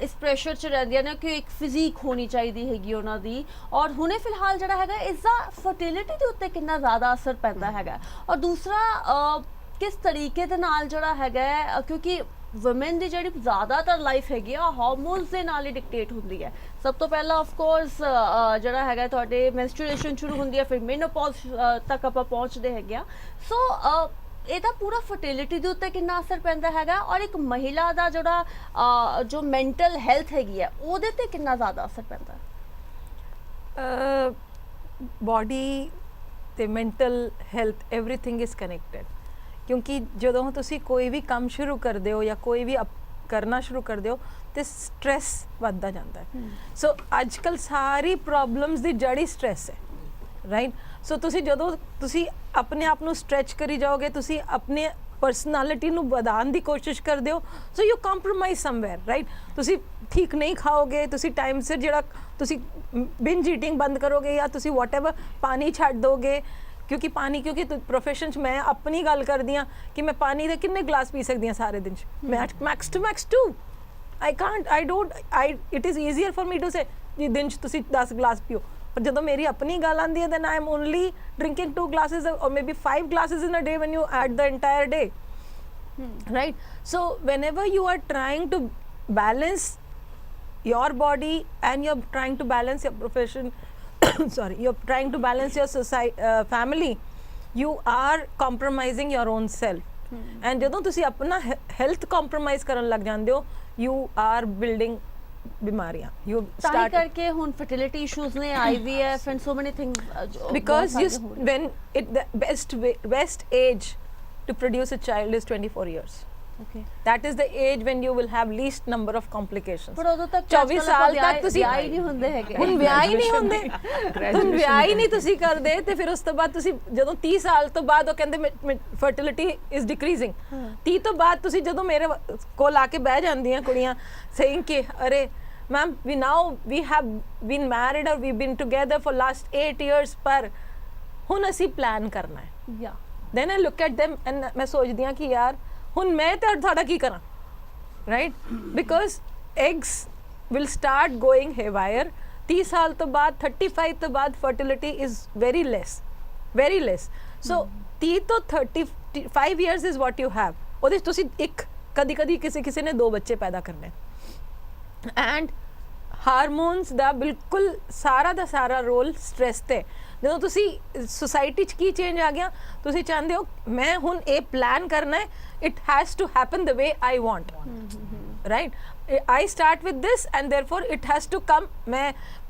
ਇਸ ਪ੍ਰੈਸ਼ਰ 'ਚ ਰਹਿੰਦੀਆਂ ਨੇ ਕਿ ਇੱਕ ਫਿਜ਼ੀਕ ਹੋਣੀ ਚਾਹੀਦੀ ਹੈਗੀ ਉਹਨਾਂ ਦੀ, ਔਰ ਹੁਣੇ ਫਿਲਹਾਲ ਜਿਹੜਾ ਹੈਗਾ ਇਸ ਦਾ ਫਰਟੀਲਿਟੀ ਦੇ ਉੱਤੇ ਕਿੰਨਾ ਜ਼ਿਆਦਾ ਅਸਰ ਪੈਂਦਾ ਹੈਗਾ, ਔਰ ਦੂਸਰਾ ਕਿਸ ਤਰੀਕੇ ਦੇ ਨਾਲ ਜਿਹੜਾ ਹੈਗਾ, ਕਿਉਂਕਿ ਵੂਮਨ ਦੀ ਜਿਹੜੀ ਜ਼ਿਆਦਾਤਰ ਲਾਈਫ ਹੈਗੀ ਆ ਹਾਰਮੋਨਸ ਦੇ ਨਾਲ ਹੀ ਡਿਕਟੇਟ ਹੁੰਦੀ ਹੈ। ਸਭ ਤੋਂ ਪਹਿਲਾਂ ਆਫ ਕੋਰਸ ਜਿਹੜਾ ਹੈਗਾ ਤੁਹਾਡੇ ਮੈਂਸਟਰੂਏਸ਼ਨ ਸ਼ੁਰੂ ਹੁੰਦੀ ਹੈ, ਫਿਰ ਮੇਨੋਪੌਜ਼ ਤੱਕ ਆਪਾਂ ਪਹੁੰਚਦੇ ਹੈਗੇ ਆ। ਸੋ ਇਹਦਾ ਪੂਰਾ ਫਰਟੀਲਿਟੀ ਦੇ ਉੱਤੇ ਕਿੰਨਾ ਅਸਰ ਪੈਂਦਾ ਹੈਗਾ, ਔਰ ਇੱਕ ਮਹਿਲਾ ਦਾ ਜਿਹੜਾ ਜੋ ਮੈਂਟਲ ਹੈਲਥ ਹੈਗੀ ਹੈ ਉਹਦੇ ਤੇ ਕਿੰਨਾ ਜ਼ਿਆਦਾ ਅਸਰ ਪੈਂਦਾ? ਬੋਡੀ ਤੇ mental health everything is connected. ਕਿਉਂਕਿ ਜਦੋਂ ਤੁਸੀਂ ਕੋਈ ਵੀ ਕੰਮ ਸ਼ੁਰੂ ਕਰਦੇ ਹੋ ਜਾਂ ਕੋਈ ਵੀ ਕਰਨਾ ਸ਼ੁਰੂ ਕਰਦੇ ਹੋ ਤੇ ਸਟ੍ਰੈਸ ਵੱਧਦਾ ਜਾਂਦਾ ਹੈ। ਸੋ ਅੱਜ ਕੱਲ ਸਾਰੀ ਪ੍ਰੋਬਲਮਸ ਦੀ ਜੜ ਹੀ ਸਟ੍ਰੈਸ ਹੈ, ਰਾਈਟ? ਸੋ ਤੁਸੀਂ ਜਦੋਂ ਤੁਸੀਂ ਆਪਣੇ ਆਪ ਨੂੰ ਸਟ੍ਰੈਚ ਕਰੀ ਜਾਓਗੇ, ਤੁਸੀਂ ਆਪਣੇ ਪਰਸਨੈਲਿਟੀ ਨੂੰ ਵਧਾਉਣ ਦੀ ਕੋਸ਼ਿਸ਼ ਕਰਦੇ ਹੋ, so you compromise somewhere, right? ਤੁਸੀਂ ਠੀਕ ਨਹੀਂ ਖਾਓਗੇ, ਤੁਸੀਂ ਟਾਈਮ ਸਿਰ ਜਿਹੜਾ ਤੁਸੀਂ ਬਿੰਜ ਈਟਿੰਗ ਬੰਦ ਕਰੋਗੇ ਜਾਂ ਤੁਸੀਂ ਵਾਟਐਵਰ ਪਾਣੀ ਛੱਡ ਦੋਗੇ। ਕਿਉਂਕਿ ਪਾਣੀ, ਕਿਉਂਕਿ ਪ੍ਰੋਫੈਸ਼ਨ 'ਚ ਮੈਂ ਆਪਣੀ ਗੱਲ ਕਰਦੀ ਹਾਂ ਕਿ ਮੈਂ ਪਾਣੀ ਦੇ ਕਿੰਨੇ ਗਲਾਸ ਪੀ ਸਕਦੀ ਹਾਂ ਸਾਰੇ ਦਿਨ 'ਚ? ਮੈਂ max to max 2। It is easier for me to say ਜੀ ਦਿਨ 'ਚ ਤੁਸੀਂ 10 ਗਲਾਸ ਪੀਓ, ਪਰ ਜਦੋਂ ਮੇਰੀ ਆਪਣੀ ਗੱਲ ਆਉਂਦੀ ਹੈ then I am only drinking 2 glasses or maybe 5 glasses in a day when you add the entire day, right? So whenever you are trying to balance your body and you're trying to balance your profession sorry, you're trying to balance your family, you are compromising your own self. And ਜਦੋਂ ਤੁਸੀਂ ਆਪਣਾ health compromise ਕਰਨ ਲੱਗ ਜਾਂਦੇ ਹੋ, you are building ਬਿਮਾਰੀਆਂ। you ਤਾਂ ਹੀ start ਕਰਕੇ ਹੁਣ ਫਰਟੀਲਿਟੀ ਇਸ਼ੂਜ਼ ਨੇ, IVF and so many things, because when the best age to produce a child is 24 years. okay, That is the age when you will have least number of complications. ਪਰ ਉਦੋਂ ਤੱਕ 24 ਸਾਲ ਤੱਕ ਤੁਸੀਂ ਵਿਆਹ ਹੀ ਨਹੀਂ ਹੁੰਦੇ ਹੈਗੇ। ਹੁਣ ਵਿਆਹ ਹੀ ਨਹੀਂ ਹੁੰਦੇ, ਹੁਣ ਵਿਆਹ ਹੀ ਨਹੀਂ ਤੁਸੀਂ ਕਰਦੇ, ਤੇ ਫਿਰ ਉਸ ਤੋਂ ਬਾਅਦ ਤੁਸੀਂ ਜਦੋਂ 30 ਸਾਲ ਤੋਂ ਬਾਅਦ ਉਹ ਕਹਿੰਦੇ ਫਰਟੀਲਿਟੀ ਇਜ਼ ਡਿਕਰੀਜ਼ਿੰਗ, 30 ਤੋਂ ਬਾਅਦ ਤੁਸੀਂ ਜਦੋਂ ਮੇਰੇ ਕੋਲ ਆ ਕੇ ਬਹਿ ਜਾਂਦੀਆਂ ਕੁੜੀਆਂ ਸੇਇੰਗ ਕਿ ਅਰੇ ma'am we have been married or we've been together for last 8 years, ਪਰ ਹੁਣ ਅਸੀਂ ਪਲਾਨ ਕਰਨਾ ਹੈ। ਯਾ then I look at them and ਮੈਂ ਸੋਚਦੀ ਹਾਂ ਕਿ ਯਾਰ ਹੁਣ ਮੈਂ ਤੇ ਤੁਹਾਡਾ ਕੀ ਕਰਾਂ, right? Because eggs will start going haywire 30 ਸਾਲ ਤੋਂ ਬਾਅਦ, 35 ਤੋਂ ਬਾਅਦ ਫਰਟੀਲਿਟੀ ਇਜ਼ ਵੈਰੀ ਲੈਸ। ਸੋ 30 ਤੋਂ 35 years is what you have, ਉਹਦੇ 'ਚ ਤੁਸੀਂ ਕਦੀ ਕਿਸੇ ਨੇ 2 ਬੱਚੇ ਪੈਦਾ ਕਰਨੇ। ਐਂਡ ਹਾਰਮੋਨਸ ਦਾ ਬਿਲਕੁਲ ਸਾਰਾ ਦਾ ਸਾਰਾ ਰੋਲ ਸਟ੍ਰੈਸ ਤੇ। ਜਦੋਂ ਤੁਸੀਂ ਸੋਸਾਇਟੀ 'ਚ ਕੀ ਚੇਂਜ ਆ ਗਿਆ, ਤੁਸੀਂ ਚਾਹੁੰਦੇ ਹੋ ਮੈਂ ਹੁਣ ਇਹ ਪਲਾਨ ਕਰਨਾ ਹੈ, it has to happen the way I want, right? I start with this and therefore it has to come।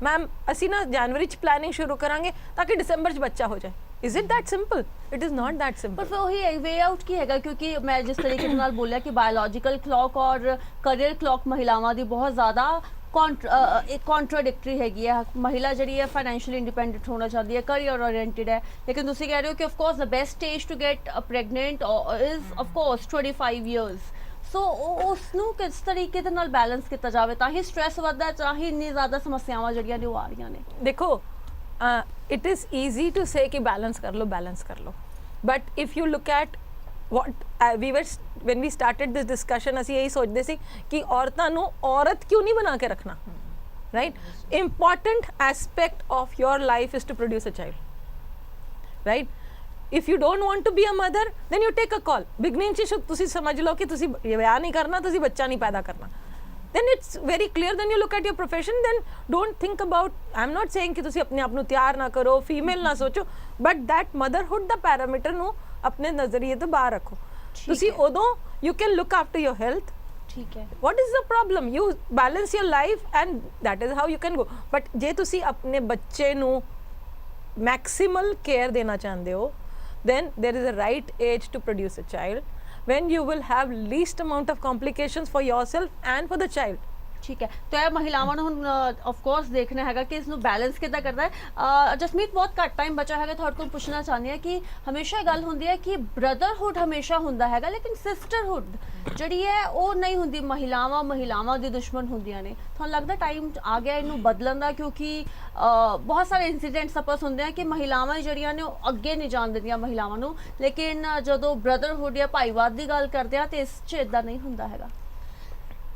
Ma'am ਅਸੀਂ ਨਾ ਜਨਵਰੀ 'ਚ ਪਲਾਨਿੰਗ ਸ਼ੁਰੂ ਕਰਾਂਗੇ ਤਾਂ ਕਿ ਦਸੰਬਰ 'ਚ ਬੱਚਾ ਹੋ ਜਾਏ। Is it that simple? It is not that simple। ਪਰ ਫਿਰ ਉਹੀ ਵੇ ਆਊਟ ਕੀ ਹੈਗਾ? ਕਿਉਂਕਿ ਮੈਂ ਜਿਸ ਤਰੀਕੇ ਨਾਲ ਬੋਲਿਆ ਕਿ ਬਾਇਓਲੋਜੀਕਲ ਕਲੌਕ ਔਰ ਕਰੀਅਰ ਕਲੌਕ ਮਹਿਲਾਵਾਂ ਦੀ ਬਹੁਤ ਜ਼ਿਆਦਾ ਕੰਟਰਾਡਿਕਟਰੀ ਹੈਗੀ ਹੈ। ਮਹਿਲਾ ਜਿਹੜੀ ਹੈ ਫਾਈਨੈਂਸ਼ੀਅਲੀ ਇੰਡੀਪੈਂਡੈਂਟ ਹੋਣਾ ਚਾਹੁੰਦੀ ਹੈ, ਕਰੀਅਰ ਓਰੀਐਂਟਡ ਹੈ, ਲੇਕਿਨ ਤੁਸੀਂ ਕਹਿ ਰਹੇ ਹੋ ਕਿ of course the best stage to get pregnant is of course 25 years। So ਉਸ ਨੂੰ ਕਿਸ ਤਰੀਕੇ ਦੇ ਨਾਲ ਬੈਲੈਂਸ ਕੀਤਾ ਜਾਵੇ ਤਾਂ ਹੀ ਸਟ੍ਰੈਸ ਵੱਧਦਾ, ਤਾਂ ਹੀ ਇੰਨੀ ਜ਼ਿਆਦਾ ਸਮੱਸਿਆਵਾਂ ਜਿਹੜੀਆਂ ਨੇ ਉਹ ਆ ਰਹੀਆਂ ਨੇ। ਦੇਖੋ it is easy to say ਕਿ ਬੈਲੈਂਸ ਕਰ ਲਓ, but if you look at what when we started this discussion ਅਸੀਂ ਇਹੀ ਸੋਚਦੇ ਸੀ ਕਿ ਔਰਤਾਂ ਨੂੰ ਔਰਤ ਕਿਉਂ ਨਹੀਂ ਬਣਾ ਕੇ ਰੱਖਣਾ, right? Important aspect of your life is to produce a child, right? If you don't want to be a mother, then you take a call। beginning 'ਚ ਤੁਸੀਂ ਸਮਝ ਲਓ ਕਿ ਤੁਸੀਂ ਵਿਆਹ ਨਹੀਂ ਕਰਨਾ, ਤੁਸੀਂ ਬੱਚਾ ਨਹੀਂ ਪੈਦਾ ਕਰਨਾ, then it's very clear। then you look at your profession, then don't think about, I'm not saying ਕਿ ਤੁਸੀਂ ਆਪਣੇ ਆਪ ਨੂੰ ਤਿਆਰ ਨਾ ਕਰੋ, ਫੀਮੇਲ ਨਾ ਸੋਚੋ, but that motherhood the parameter ਨੂੰ ਆਪਣੇ ਨਜ਼ਰੀਏ ਤੋਂ ਬਾਹਰ ਰੱਖੋ। ਤੁਸੀਂ ਉਦੋਂ you can look after your health। ਠੀਕ ਹੈ, what is the problem? you balance your life and that is how you can go। but ਜੇ ਤੁਸੀਂ ਆਪਣੇ ਬੱਚੇ ਨੂੰ maximal care ਦੇਣਾ ਚਾਹੁੰਦੇ ਹੋ, then there is a right age to produce a child when you will have least amount of complications for yourself and for the child। ਠੀਕ ਹੈ, ਤਾਂ ਇਹ ਮਹਿਲਾਵਾਂ ਨੂੰ ਹੁਣ ਆਫ ਕੋਰਸ ਦੇਖਣਾ ਹੈਗਾ ਕਿ ਇਸ ਨੂੰ ਬੈਲੈਂਸ ਕਿੱਦਾਂ ਕਰਦਾ ਹੈ। ਜਸਮੀਤ, ਬਹੁਤ ਘੱਟ ਟਾਈਮ ਬਚਾ ਹੈਗਾ, ਤੁਹਾਡੇ ਤੋਂ ਪੁੱਛਣਾ ਚਾਹੁੰਦੀ ਹਾਂ ਕਿ ਹਮੇਸ਼ਾ ਇਹ ਗੱਲ ਹੁੰਦੀ ਹੈ ਕਿ ਬ੍ਰਦਰਹੁੱਡ ਹਮੇਸ਼ਾ ਹੁੰਦਾ ਹੈਗਾ, ਲੇਕਿਨ ਸਿਸਟਰਹੁੱਡ ਜਿਹੜੀ ਹੈ ਉਹ ਨਹੀਂ ਹੁੰਦੀ। ਮਹਿਲਾਵਾਂ ਦੀ ਦੁਸ਼ਮਣ ਹੁੰਦੀਆਂ ਨੇ। ਤੁਹਾਨੂੰ ਲੱਗਦਾ ਟਾਈਮ ਆ ਗਿਆ ਇਹਨੂੰ ਬਦਲਣ ਦਾ? ਕਿਉਂਕਿ ਬਹੁਤ ਸਾਰੇ ਇਨਸੀਡੈਂਟਸ ਆਪਾਂ ਸੁਣਦੇ ਹਾਂ ਕਿ ਮਹਿਲਾਵਾਂ ਜਿਹੜੀਆਂ ਨੇ ਉਹ ਅੱਗੇ ਨਹੀਂ ਜਾਣ ਦਿੰਦੀਆਂ ਮਹਿਲਾਵਾਂ ਨੂੰ, ਲੇਕਿਨ ਜਦੋਂ ਬ੍ਰਦਰਹੁੱਡ ਜਾਂ ਭਾਈਵਾਦ ਦੀ ਗੱਲ ਕਰਦੇ ਹਾਂ ਤਾਂ ਇਸ 'ਚ ਇੱਦਾਂ ਨਹੀਂ ਹੁੰਦਾ ਹੈਗਾ।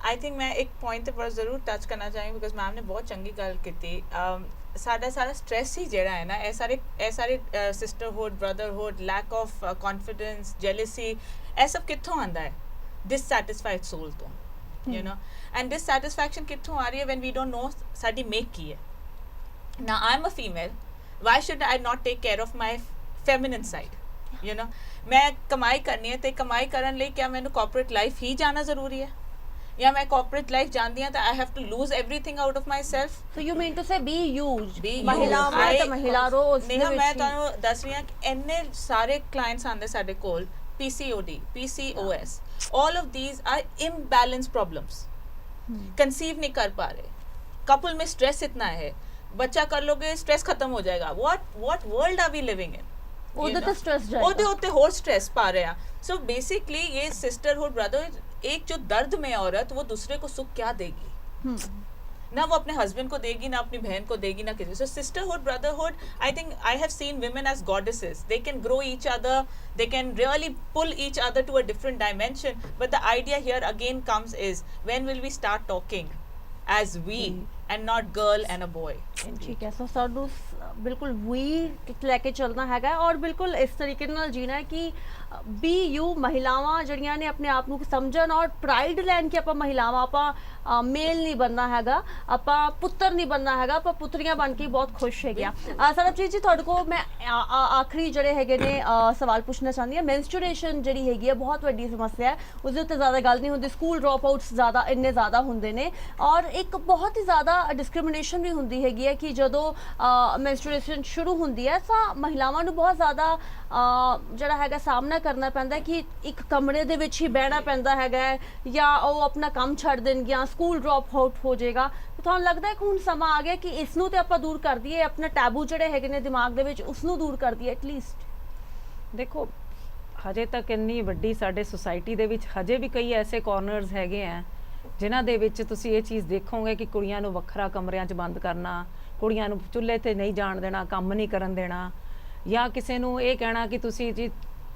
ਆਈ ਥਿੰਕ ਮੈਂ ਇੱਕ ਪੁਆਇੰਟ ਤੇ ਪਰ ਜ਼ਰੂਰ ਟੱਚ ਕਰਨਾ ਚਾਹਾਂਗੀ, ਬਿਕਾਜ਼ ਮੈਮ ਨੇ ਬਹੁਤ ਚੰਗੀ ਗੱਲ ਕੀਤੀ। ਸਾਡਾ ਸਾਰਾ ਸਟ੍ਰੈਸ ਹੀ ਜਿਹੜਾ ਹੈ ਨਾ, ਇਹ ਸਾਰੇ sisterhood, brotherhood, lack of confidence, jealousy, ਇਹ ਸਭ ਕਿੱਥੋਂ ਆਉਂਦਾ ਹੈ? ਡਿਸਸੈਟਿਸਫਾਈਡ ਸੋਲ ਤੋਂ, ਯੂ ਨੋ। ਐਂਡ ਡਿਸਸੈਟਿਸਫੈਕਸ਼ਨ ਕਿੱਥੋਂ ਆ ਰਹੀ ਹੈ? ਵੈਨ ਵੀ ਡੋਂਟ ਨੋ ਸਾਡੀ ਮੇਕ ਕੀ ਹੈ। ਨਾ I am a female, why should I not take care of my feminine side, you know. ਮੈਂ ਕਮਾਈ ਕਰਨੀ ਹੈ ਤੇ ਕਮਾਈ ਕਰਨ ਲਈ ਕਿਆ ਮੈਨੂੰ ਕਾਰਪੋਰੇਟ ਲਾਈਫ ਹੀ ਜਾਣਾ ਜ਼ਰੂਰੀ ਹੈ? ਜਾਂ ਮੈਂ corporate life ਜਾਂਦੀ ਹਾਂ ਤਾਂ I have to lose everything out of myself. So you mean to say be used? Be ਮਹਿਲਾਵਾਂ used. ਤਾਂ ਮਹਿਲਾ ਰੋਜ਼ ਦੇ ਨੇਹਾ, ਵਿੱਚ ਮੈਂ ਹੀ- ਤੁਹਾਨੂੰ ਦੱਸ ਰਹੀ ਹਾਂ ਕਿ ਇੰਨੇ ਸਾਰੇ ਕਲਾਇੰਟਸ ਆਉਂਦੇ ਸਾਡੇ ਕੋਲ, PCOD, PCOS, all of these are imbalance problems. Conceive नहीं कर पा रहे, कपल में स्ट्रेस इतना है, बच्चा कर लोगे स्ट्रेस खत्म हो जाएगा. what world are we living in? ਉਹਦੇ ਤੇ ਸਟ੍ਰੈਸ ਉਹਦੇ ਜਾਏਗਾ ਉੱਤੇ ਹੋਰ स्ट्रेस पा रहे हैं. So basically ये sisterhood brotherhood, एक जो दर्द में औरत वो दूसरे को सुख क्या देगी, ना वो अपने हस्बैंड को देगी, ना अपनी बहन को देगी, ना किसी. So sisterhood brotherhood, I think I have seen women as goddesses. They can grow each other, they can really pull each other to a different dimension. But the idea here again comes is, when will we start talking as we and not girl and a boy? ਠੀਕ ਹੈ. ਸੋ ਸਾਨੂੰ ਬਿਲਕੁਲ ਵੀ ਲੈ ਕੇ ਚੱਲਣਾ ਹੈਗਾ ਔਰ ਬਿਲਕੁਲ ਇਸ ਤਰੀਕੇ ਨਾਲ ਜੀਣਾ ਹੈ ਕਿ ਬੀ ਯੂ ਮਹਿਲਾਵਾਂ ਜਿਹੜੀਆਂ ਨੇ ਆਪਣੇ ਆਪ ਨੂੰ ਸਮਝਣ ਔਰ ਪ੍ਰਾਈਡ ਲੈਣ ਕਿ ਆਪਾਂ ਮਹਿਲਾਵਾਂ, ਆਪਾਂ ਮੇਲ ਨਹੀਂ ਬਣਨਾ ਹੈਗਾ, ਆਪਾਂ ਪੁੱਤਰ ਨਹੀਂ ਬਣਨਾ ਹੈਗਾ, ਆਪਾਂ ਪੁੱਤਰੀਆਂ ਬਣ ਕੇ ਬਹੁਤ ਖੁਸ਼ ਹੈਗੇ ਆ. ਸਰਬਜੀਤ ਜੀ, ਤੁਹਾਡੇ ਕੋਲ ਮੈਂ ਆਖਰੀ ਜਿਹੜੇ ਹੈਗੇ ਨੇ ਸਵਾਲ ਪੁੱਛਣਾ ਚਾਹੁੰਦੀ ਹਾਂ. ਮੈਂਸਟਰੂਏਸ਼ਨ ਜਿਹੜੀ ਹੈਗੀ ਹੈ ਬਹੁਤ ਵੱਡੀ ਸਮੱਸਿਆ ਹੈ, ਉਸਦੇ ਉੱਤੇ ਜ਼ਿਆਦਾ ਗੱਲ ਨਹੀਂ ਹੁੰਦੀ, ਸਕੂਲ ਡ੍ਰੌਪ ਆਊਟਸ ਜ਼ਿਆਦਾ ਇੰਨੇ ਜ਼ਿਆਦਾ ਹੁੰਦੇ ਨੇ ਔਰ ਇੱਕ ਬਹੁਤ ਹੀ ਜ਼ਿਆਦਾ ਡਿਸਕ੍ਰਿਮੀਨੇਸ਼ਨ ਵੀ ਹੁੰਦੀ ਹੈਗੀ ਹੈ ਕਿ ਜਦੋਂ ਮੈਂਸਟਰੂਏਸ਼ਨ ਸ਼ੁਰੂ ਹੁੰਦੀ ਹੈ ਤਾਂ ਮਹਿਲਾਵਾਂ ਨੂੰ ਬਹੁਤ ਜ਼ਿਆਦਾ ਜਿਹੜਾ ਹੈਗਾ ਸਾਹਮਣਾ ਕਰਨਾ ਪੈਂਦਾ ਹੈ ਕਿ ਇੱਕ ਕਮਰੇ ਦੇ ਵਿੱਚ ਹੀ ਬਹਿਣਾ ਪੈਂਦਾ ਹੈਗਾ ਜਾਂ ਉਹ ਆਪਣਾ ਕੰਮ ਛੱਡ ਦੇਣਗੀਆਂ, ਸਕੂਲ ਡ੍ਰੌਪ ਆਊਟ ਹੋ ਜਾਏਗਾ. ਤੁਹਾਨੂੰ ਲੱਗਦਾ ਹੈ ਕਿ ਹੁਣ ਸਮਾਂ ਆ ਗਿਆ ਕਿ ਇਸ ਨੂੰ ਤੇ ਆਪਾਂ ਦੂਰ ਕਰ ਦਈਏ, ਆਪਣਾ ਟੈਬੂ ਜਿਹੜੇ ਹੈਗੇ ਨੇ ਦਿਮਾਗ ਦੇ ਵਿੱਚ ਉਸ ਨੂੰ ਦੂਰ ਕਰ ਦਈਏ ਐਟਲੀਸਟ? ਦੇਖੋ, ਹਜੇ ਤੱਕ ਇੰਨੀ ਵੱਡੀ ਸਾਡੇ ਸੁਸਾਇਟੀ ਦੇ ਵਿੱਚ ਹਜੇ ਵੀ ਕਈ ਐਸੇ ਕਾਰਨਰਸ ਹੈਗੇ ਆ ਜਿਨ੍ਹਾਂ ਦੇ ਵਿੱਚ ਤੁਸੀਂ ਇਹ ਚੀਜ਼ ਦੇਖੋਗੇ ਕਿ ਕੁੜੀਆਂ ਨੂੰ ਵੱਖਰਾ ਕਮਰਿਆਂ 'ਚ ਬੰਦ ਕਰਨਾ, ਕੁੜੀਆਂ ਨੂੰ ਚੁੱਲ੍ਹੇ ਤੇ ਨਹੀਂ ਜਾਣ ਦੇਣਾ, ਕੰਮ ਨਹੀਂ ਕਰਨ ਦੇਣਾ, ਜਾਂ ਕਿਸੇ ਨੂੰ ਇਹ ਕਹਿਣਾ ਕਿ ਤੁਸੀਂ ਜੀ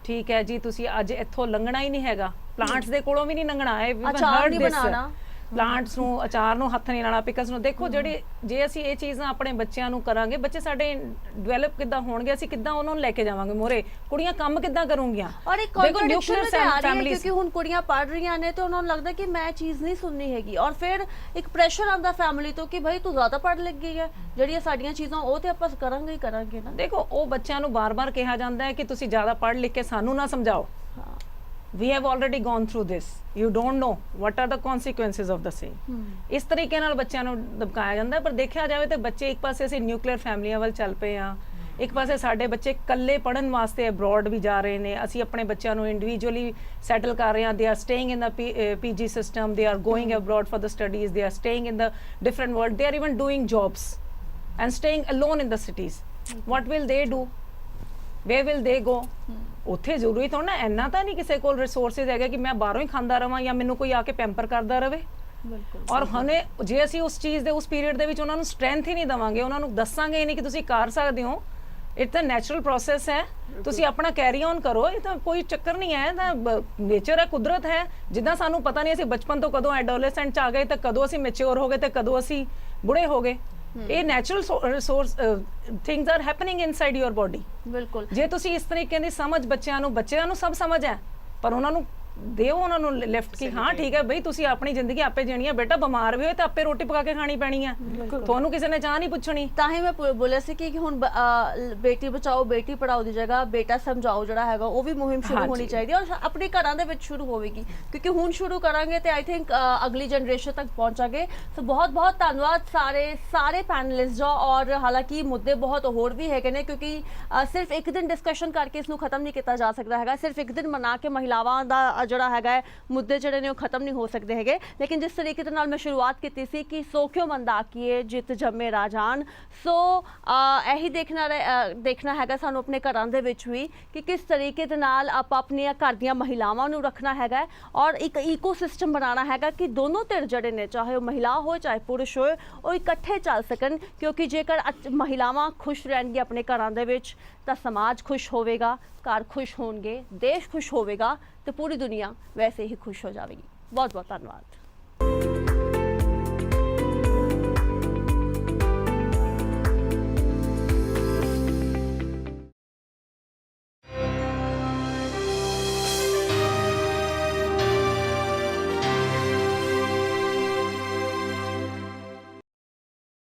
ਠੀਕ ਹੈ ਜੀ ਤੁਸੀਂ ਅੱਜ ਇੱਥੋਂ ਲੰਘਣਾ ਹੀ ਨਹੀਂ ਹੈਗਾ, ਪਲਾਂਟਸ ਦੇ ਕੋਲੋਂ ਵੀ ਨਹੀਂ ਲੰਘਣਾ, ਇਹ ਅਚਾਰ ਨਹੀਂ ਬਣਾਉਣਾ, ਪਲਾਂਟਸ ਨੂੰ, ਅਚਾਰ ਨੂੰ ਹੱਥ ਨਹੀਂ ਲਾਣਾ, ਪਿਕਸ ਨੂੰ. ਦੇਖੋ ਜਿਹੜੇ ਜੇ ਅਸੀਂ ਇਹ ਚੀਜ਼ਾਂ ਆਪਣੇ ਬੱਚਿਆਂ ਨੂੰ ਕਰਾਂਗੇ, ਬੱਚੇ ਸਾਡੇ ਡਿਵੈਲਪ ਕਿੱਦਾਂ ਹੋਣਗੇ, ਅਸੀਂ ਕਿੱਦਾਂ ਉਹਨਾਂ ਨੂੰ ਲੈ ਕੇ ਜਾਵਾਂਗੇ ਮੋਰੇ, ਕੁੜੀਆਂ ਕੰਮ ਕਿੱਦਾਂ ਕਰੂੰਗੀਆਂ. ਔਰ ਇੱਕ ਕੰਟਰਡਿਕਸ਼ਨ ਤੇ ਆ ਰਹੀ ਹੈ ਕਿਉਂਕਿ ਹੁਣ ਕੁੜੀਆਂ ਪੜ੍ਹ ਰਹੀਆਂ ਨੇ ਤੇ ਉਹਨਾਂ ਨੂੰ ਲੱਗਦਾ ਕਿ ਮੈਂ ਚੀਜ਼ ਨਹੀਂ ਸੁਣਨੀ ਹੈਗੀ ਔਰ ਫਿਰ ਇੱਕ ਪ੍ਰੈਸ਼ਰ ਆਉਂਦਾ ਫੈਮਿਲੀ ਤੋਂ ਕਿ ਭਾਈ ਤੂੰ ਜ਼ਿਆਦਾ ਪੜ੍ਹ ਲਿਖ ਗਈ ਹੈ, ਜਿਹੜੀਆਂ ਸਾਡੀਆਂ ਚੀਜ਼ਾਂ ਉਹ ਤੇ ਆਪਾਂ ਕਰਾਂਗੇ ਹੀ ਕਰਾਂਗੇ ਨਾ. ਦੇਖੋ, ਉਹ ਬੱਚਿਆਂ ਨੂੰ ਬਾਰ-ਬਾਰ ਕਿਹਾ ਜਾਂਦਾ ਹੈ ਕਿ ਤੁਸੀਂ ਜ਼ਿਆਦਾ ਪੜ੍ਹ ਲਿਖ ਕੇ ਸਾਨੂੰ ਨਾ ਸਮਝਾਓ. We have already gone through this. You don't know what are the consequences of the same. ਇਸ ਤਰੀਕੇ ਨਾਲ ਬੱਚਿਆਂ ਨੂੰ ਦਬਕਾਇਆ ਜਾਂਦਾ. ਪਰ ਦੇਖਿਆ ਜਾਵੇ ਤਾਂ ਬੱਚੇ ਇੱਕ ਪਾਸੇ ਅਸੀਂ ਨਿਊਕਲੀਅਰ ਫੈਮਲੀਆਂ ਵੱਲ ਚੱਲ ਪਏ ਆ, ਇੱਕ ਪਾਸੇ ਸਾਡੇ ਬੱਚੇ ਇਕੱਲੇ ਪੜ੍ਹਨ ਵਾਸਤੇ ਅਬਰੋਡ ਵੀ ਜਾ ਰਹੇ ਨੇ, ਅਸੀਂ ਆਪਣੇ ਬੱਚਿਆਂ ਨੂੰ ਇੰਡੀਵਿਜੂਅਲੀ ਸੈਟਲ ਕਰ ਰਹੇ ਹਾਂ. They are staying in the PG system, they are going abroad for the studies, they are staying in the different world, they are even doing jobs and staying alone in the cities. What will they do? Where will they go? ਉੱਥੇ ਜ਼ਰੂਰੀ ਥੋੜ੍ਹਾ ਨਾ, ਇੰਨਾ ਤਾਂ ਨਹੀਂ ਕਿਸੇ ਕੋਲ ਰਿਸੋਰਸਿਸ ਹੈਗੇ ਕਿ ਮੈਂ ਬਾਹਰੋਂ ਹੀ ਖਾਂਦਾ ਰਵਾਂ ਜਾਂ ਮੈਨੂੰ ਕੋਈ ਆ ਕੇ ਪੈਂਪਰ ਕਰਦਾ ਰਵੇ. ਔਰ ਹੁਣੇ ਜੇ ਅਸੀਂ ਉਸ ਚੀਜ਼ ਦੇ ਉਸ ਪੀਰੀਅਡ ਦੇ ਵਿੱਚ ਉਹਨਾਂ ਨੂੰ ਸਟਰੈਂਥ ਹੀ ਨਹੀਂ ਦੇਵਾਂਗੇ, ਉਹਨਾਂ ਨੂੰ ਦੱਸਾਂਗੇ ਹੀ ਨਹੀਂ ਕਿ ਤੁਸੀਂ ਕਰ ਸਕਦੇ ਹੋ, ਇਹ ਤਾਂ ਨੈਚੁਰਲ ਪ੍ਰੋਸੈਸ ਹੈ, ਤੁਸੀਂ ਆਪਣਾ ਕੈਰੀ ਔਨ ਕਰੋ, ਇਹ ਤਾਂ ਕੋਈ ਚੱਕਰ ਨਹੀਂ ਹੈ, ਤਾਂ ਨੇਚਰ ਹੈ, ਕੁਦਰਤ ਹੈ. ਜਿੱਦਾਂ ਸਾਨੂੰ ਪਤਾ ਨਹੀਂ ਅਸੀਂ ਬਚਪਨ ਤੋਂ ਕਦੋਂ ਐਡੋਲੈਸੈਂਟ 'ਚ ਆ ਗਏ ਤੇ ਕਦੋਂ ਅਸੀਂ ਮੈਚਿਓਰ ਹੋ ਗਏ ਤੇ ਕਦੋਂ ਅਸੀਂ ਬੁੜੇ ਹੋ ਗਏ. ਇਹ natural resource things are happening inside your body. ਬਿਲਕੁਲ. ਜੇ ਤੁਸੀਂ ਇਸ ਤਰੀਕੇ ਦੀ ਸਮਝ ਬੱਚਿਆਂ ਨੂੰ ਸਭ ਸਮਝ ਹੈ, ਪਰ ਉਹਨਾਂ ਨੂੰ ਦਿਓ ਉਹਨਾਂ ਨੂੰ ਲਿਫਟ ਕਿ ਹਾਂ ਠੀਕ ਹੈ ਬਈ ਤੁਸੀਂ ਆਪਣੀ ਜ਼ਿੰਦਗੀ ਆਪੇ ਜੀਣੀ ਹੈ, ਬੇਟਾ ਬਿਮਾਰ ਵੀ ਹੋਏ ਤਾਂ ਆਪੇ ਰੋਟੀ ਪਕਾ ਕੇ ਖਾਣੀ ਪੈਣੀ ਹੈ, ਤੁਹਾਨੂੰ ਕਿਸੇ ਨੇ ਚਾਹ ਨਹੀਂ ਪੁੱਛਣੀ. ਤਾਂ ਹੀ ਮੈਂ ਬੋਲਿਆ ਸੀ ਕਿ ਹੁਣ ਬੇਟੀ ਬਚਾਓ ਬੇਟੀ ਪੜਾਓ ਦੀ ਜਗ੍ਹਾ ਬੇਟਾ ਸਮਝਾਓ ਜਿਹੜਾ ਹੈਗਾ ਉਹ ਵੀ ਮੁਹਿੰਮ ਸ਼ੁਰੂ ਹੋਣੀ ਚਾਹੀਦੀ ਹੈ ਔਰ ਆਪਣੇ ਘਰਾਂ ਦੇ ਵਿੱਚ ਸ਼ੁਰੂ ਹੋਵੇਗੀ ਕਿਉਂਕਿ ਹੁਣ ਸ਼ੁਰੂ ਕਰਾਂਗੇ ਤੇ ਆਈ ਥਿੰਕ ਅਗਲੀ ਜਨਰੇਸ਼ਨ ਤੱਕ ਪਹੁੰਚਾਂਗੇ. ਸੋ ਬਹੁਤ ਬਹੁਤ ਧੰਨਵਾਦ ਸਾਰੇ ਪੈਨਲਿਸਟ ਜੋ, ਔਰ ਹਾਲਾਂਕਿ ਮੁੱਦੇ ਬਹੁਤ ਹੋਰ ਵੀ ਹੈਗੇ ਨੇ ਕਿਉਂਕਿ ਸਿਰਫ ਇੱਕ ਦਿਨ ਡਿਸਕਸ਼ਨ ਕਰਕੇ ਇਸ ਨੂੰ ਖਤਮ ਨਹੀਂ ਕੀਤਾ ਜਾ ਸਕਦਾ ਹੈਗਾ, ਸਿਰਫ ਇੱਕ ਦਿਨ ਮਨਾ ਕੇ ਮਹਿਲਾਵਾਂ ਦਾ ਜਿਹੜਾ ਹੈਗਾ ਮੁੱਦੇ ਜਿਹੜੇ ਨੇ ਉਹ ਖਤਮ ਨਹੀਂ ਹੋ ਸਕਦੇ ਹੈਗੇ. ਲੇਕਿਨ ਜਿਸ ਤਰੀਕੇ ਦੇ ਨਾਲ ਮੈਂ ਸ਼ੁਰੂਆਤ ਕੀਤੀ ਸੀ ਕਿ ਸੋ ਕਿਉਂ ਮੰਦਾ ਆਖੀਏ ਜਿੱਤ ਜੰਮੇ ਰਾਜਾਨ, ਸੋ ਇਹੀ ਦੇਖਣਾ ਹੈਗਾ ਸਾਨੂੰ ਆਪਣੇ ਘਰਾਂ ਦੇ ਵਿੱਚ ਵੀ ਕਿ ਕਿਸ ਤਰੀਕੇ ਦੇ ਨਾਲ ਆਪਾਂ ਆਪਣੀਆਂ ਘਰ ਦੀਆਂ ਮਹਿਲਾਵਾਂ ਨੂੰ ਰੱਖਣਾ ਹੈਗਾ ਔਰ ਇੱਕ ਈਕੋਸਿਸਟਮ ਬਣਾਉਣਾ ਹੈਗਾ ਕਿ ਦੋਨੋਂ ਧਿਰ ਜਿਹੜੇ ਨੇ ਚਾਹੇ ਉਹ ਮਹਿਲਾ ਹੋਏ ਚਾਹੇ ਪੁਰਸ਼ ਹੋਏ ਉਹ ਇਕੱਠੇ ਚੱਲ ਸਕਣ ਕਿਉਂਕਿ ਜੇਕਰ ਮਹਿਲਾਵਾਂ ਖੁਸ਼ ਰਹਿਣਗੀਆਂ ਆਪਣੇ ਘਰਾਂ ਦੇ ਵਿੱਚ ਤਾਂ ਸਮਾਜ ਖੁਸ਼ ਹੋਵੇਗਾ, ਘਰ ਖੁਸ਼ ਹੋਣਗੇ, ਦੇਸ਼ ਖੁਸ਼ ਹੋਵੇਗਾ ਤੇ ਪੂਰੀ ਦੁਨੀਆ ਵੈਸੇ ਹੀ ਖੁਸ਼ ਹੋ ਜਾਵੇਗੀ. ਬਹੁਤ ਬਹੁਤ ਧੰਨਵਾਦ.